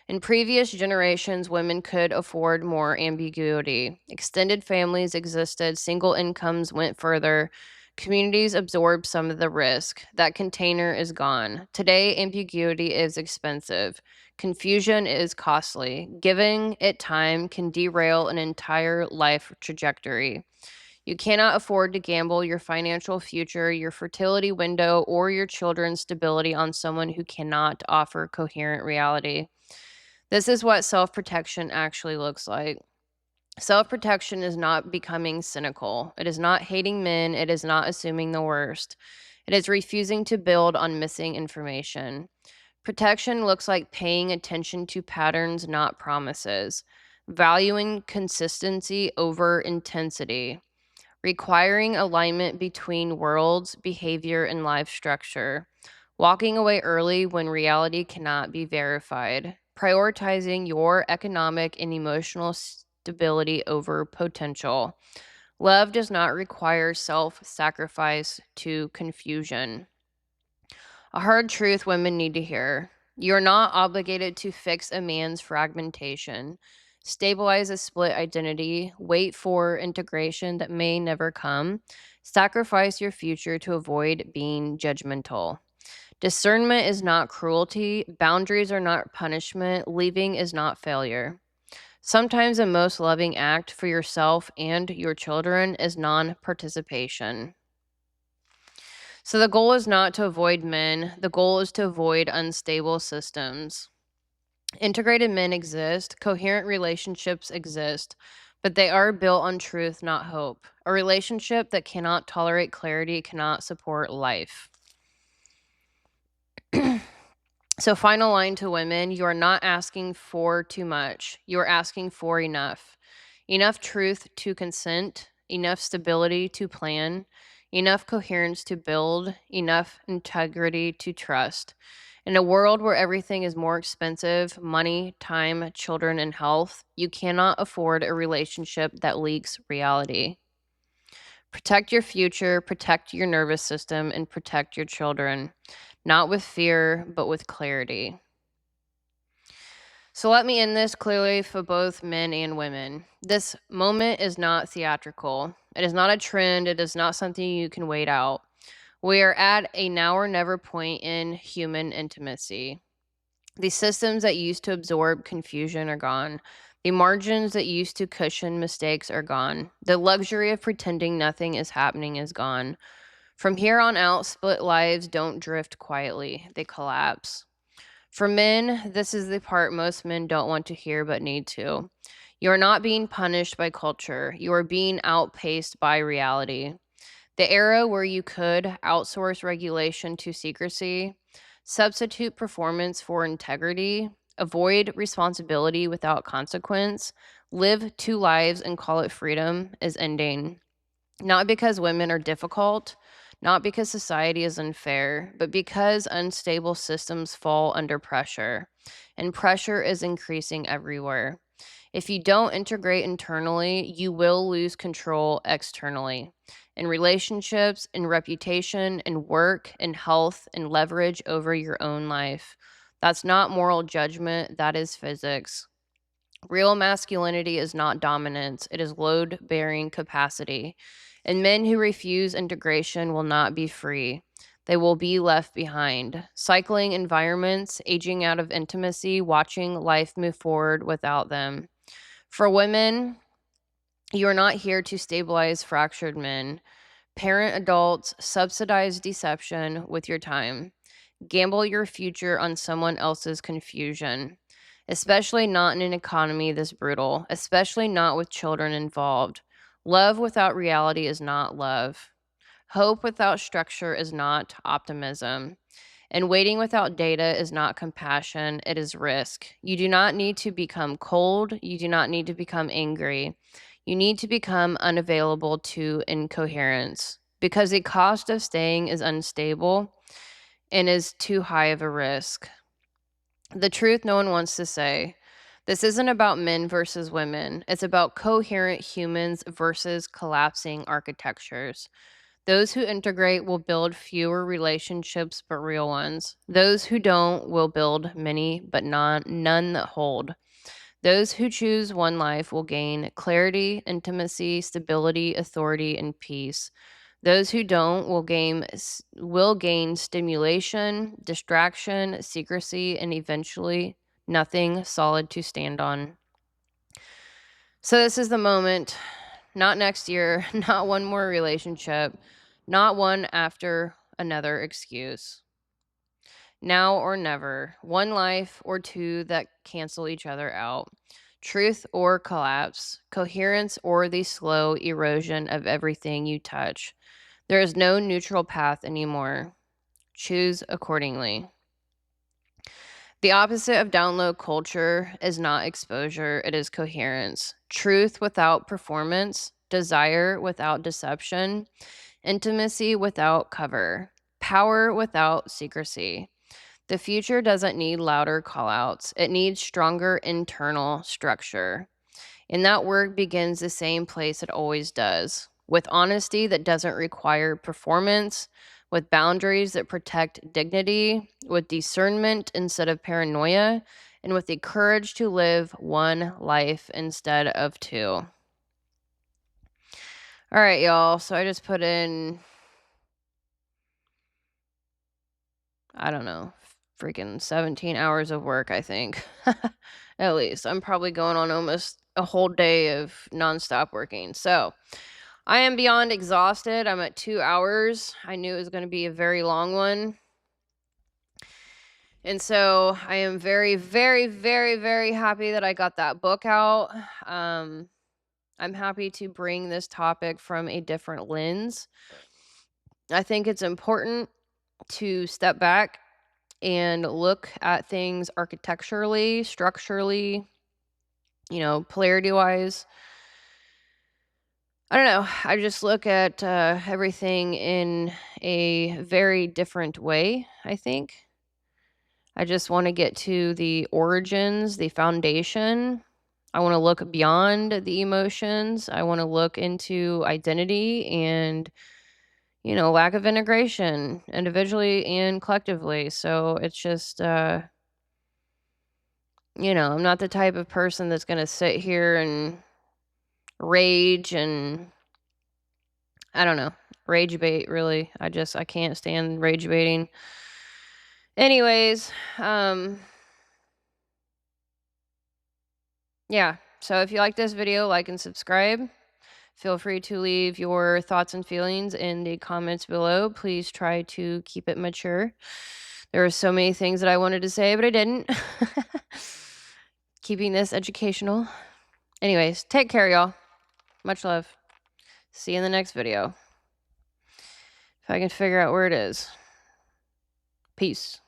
S1: In previous generations, women could afford more ambiguity. Extended families existed, single incomes went further, communities absorbed some of the risk. That container is gone. Today, ambiguity is expensive. Confusion is costly. Giving it time can derail an entire life trajectory. You cannot afford to gamble your financial future, your fertility window, or your children's stability on someone who cannot offer coherent reality. This is what self protection actually looks like. Self protection is not becoming cynical. It is not hating men. It is not assuming the worst. It is refusing to build on missing information. Protection looks like paying attention to patterns, not promises, valuing consistency over intensity, requiring alignment between worlds, behavior, and life structure, walking away early when reality cannot be verified, prioritizing your economic and emotional stability over potential. Love does not require self sacrifice to confusion. A hard truth women need to hear. You're not obligated to fix a man's fragmentation, stabilize a split identity, wait for integration that may never come, sacrifice your future to avoid being judgmental. Discernment is not cruelty, boundaries are not punishment, leaving is not failure. Sometimes the most loving act for yourself and your children is non participation. So the goal is not to avoid men, the goal is to avoid unstable systems. Integrated men exist, coherent relationships exist, but they are built on truth, not hope. A relationship that cannot tolerate clarity cannot support life. So, final line to women, you are not asking for too much. You are asking for enough. Enough truth to consent, enough stability to plan, enough coherence to build, enough integrity to trust. In a world where everything is more expensive money, time, children, and health you cannot afford a relationship that leaks reality. Protect your future, protect your nervous system, and protect your children, not with fear, but with clarity. So let me end this clearly for both men and women. This moment is not theatrical. It is not a trend. It is not something you can wait out. We are at a now or never point in human intimacy. The systems that used to absorb confusion are gone. The margins that used to cushion mistakes are gone. The luxury of pretending nothing is happening is gone. From here on out, split lives don't drift quietly, they collapse. For men, this is the part most men don't want to hear but need to. You are not being punished by culture, you are being outpaced by reality. The era where you could outsource regulation to secrecy, substitute performance for integrity, avoid responsibility without consequence, live two lives and call it freedom is ending. Not because women are difficult, not because society is unfair, but because unstable systems fall under pressure, and pressure is increasing everywhere. If you don't integrate internally, you will lose control externally in relationships, in reputation, in work, in health, in leverage over your own life. That's not moral judgment, that is physics. Real masculinity is not dominance, it is load bearing capacity. And men who refuse integration will not be free. They will be left behind, cycling environments, aging out of intimacy, watching life move forward without them. For women, you are not here to stabilize fractured men. Parent adults subsidize deception with your time. Gamble your future on someone else's confusion, especially not in an economy this brutal, especially not with children involved. Love without reality is not love. Hope without structure is not optimism. And waiting without data is not compassion, it is risk. You do not need to become cold. You do not need to become angry. You need to become unavailable to incoherence because the cost of staying is unstable and is too high of a risk. The truth no one wants to say. This isn't about men versus women. It's about coherent humans versus collapsing architectures. Those who integrate will build fewer relationships but real ones. Those who don't will build many but none that hold. Those who choose one life will gain clarity, intimacy, stability, authority, and peace. Those who don't will gain stimulation, distraction, secrecy, and eventually nothing solid to stand on. So this is the moment, not next year, not one more relationship, not one after another excuse. Now or never, one life or two that cancel each other out. truth or collapse, coherence or the slow erosion of everything you touch. There is no neutral path anymore. Choose accordingly. The opposite of download culture is not exposure, it is coherence. Truth without performance, desire without deception, intimacy without cover, power without secrecy. The future doesn't need louder callouts, it needs stronger internal structure. And that work begins the same place it always does, with honesty that doesn't require performance, with boundaries that protect dignity, with discernment instead of paranoia, and with the courage to live one life instead of two. All right, y'all. So I just put in, I don't know, freaking 17 hours of work, I think. At least. I'm probably going on almost a whole day of nonstop working. So I am beyond exhausted. I'm at 2 hours. I knew it was going to be a very long one. And so I am very, very, very, very happy that I got that book out. I'm happy to bring this topic from a different lens. I think it's important to step back and look at things architecturally, structurally, polarity wise. I don't know. I just look at everything in a very different way, I think. I just want to get to the origins, the foundation. I want to look beyond the emotions. I want to look into identity and, lack of integration individually and collectively. So it's just, I'm not the type of person that's going to sit here and rage and, I don't know, rage bait, really. I can't stand rage baiting. Anyways, yeah. So if you like this video, like and subscribe. Feel free to leave your thoughts and feelings in the comments below. Please try to keep it mature. There were so many things that I wanted to say, but I didn't. Keeping this educational. Anyways, take care, y'all. Much love. See you in the next video. If I can figure out where it is. Peace.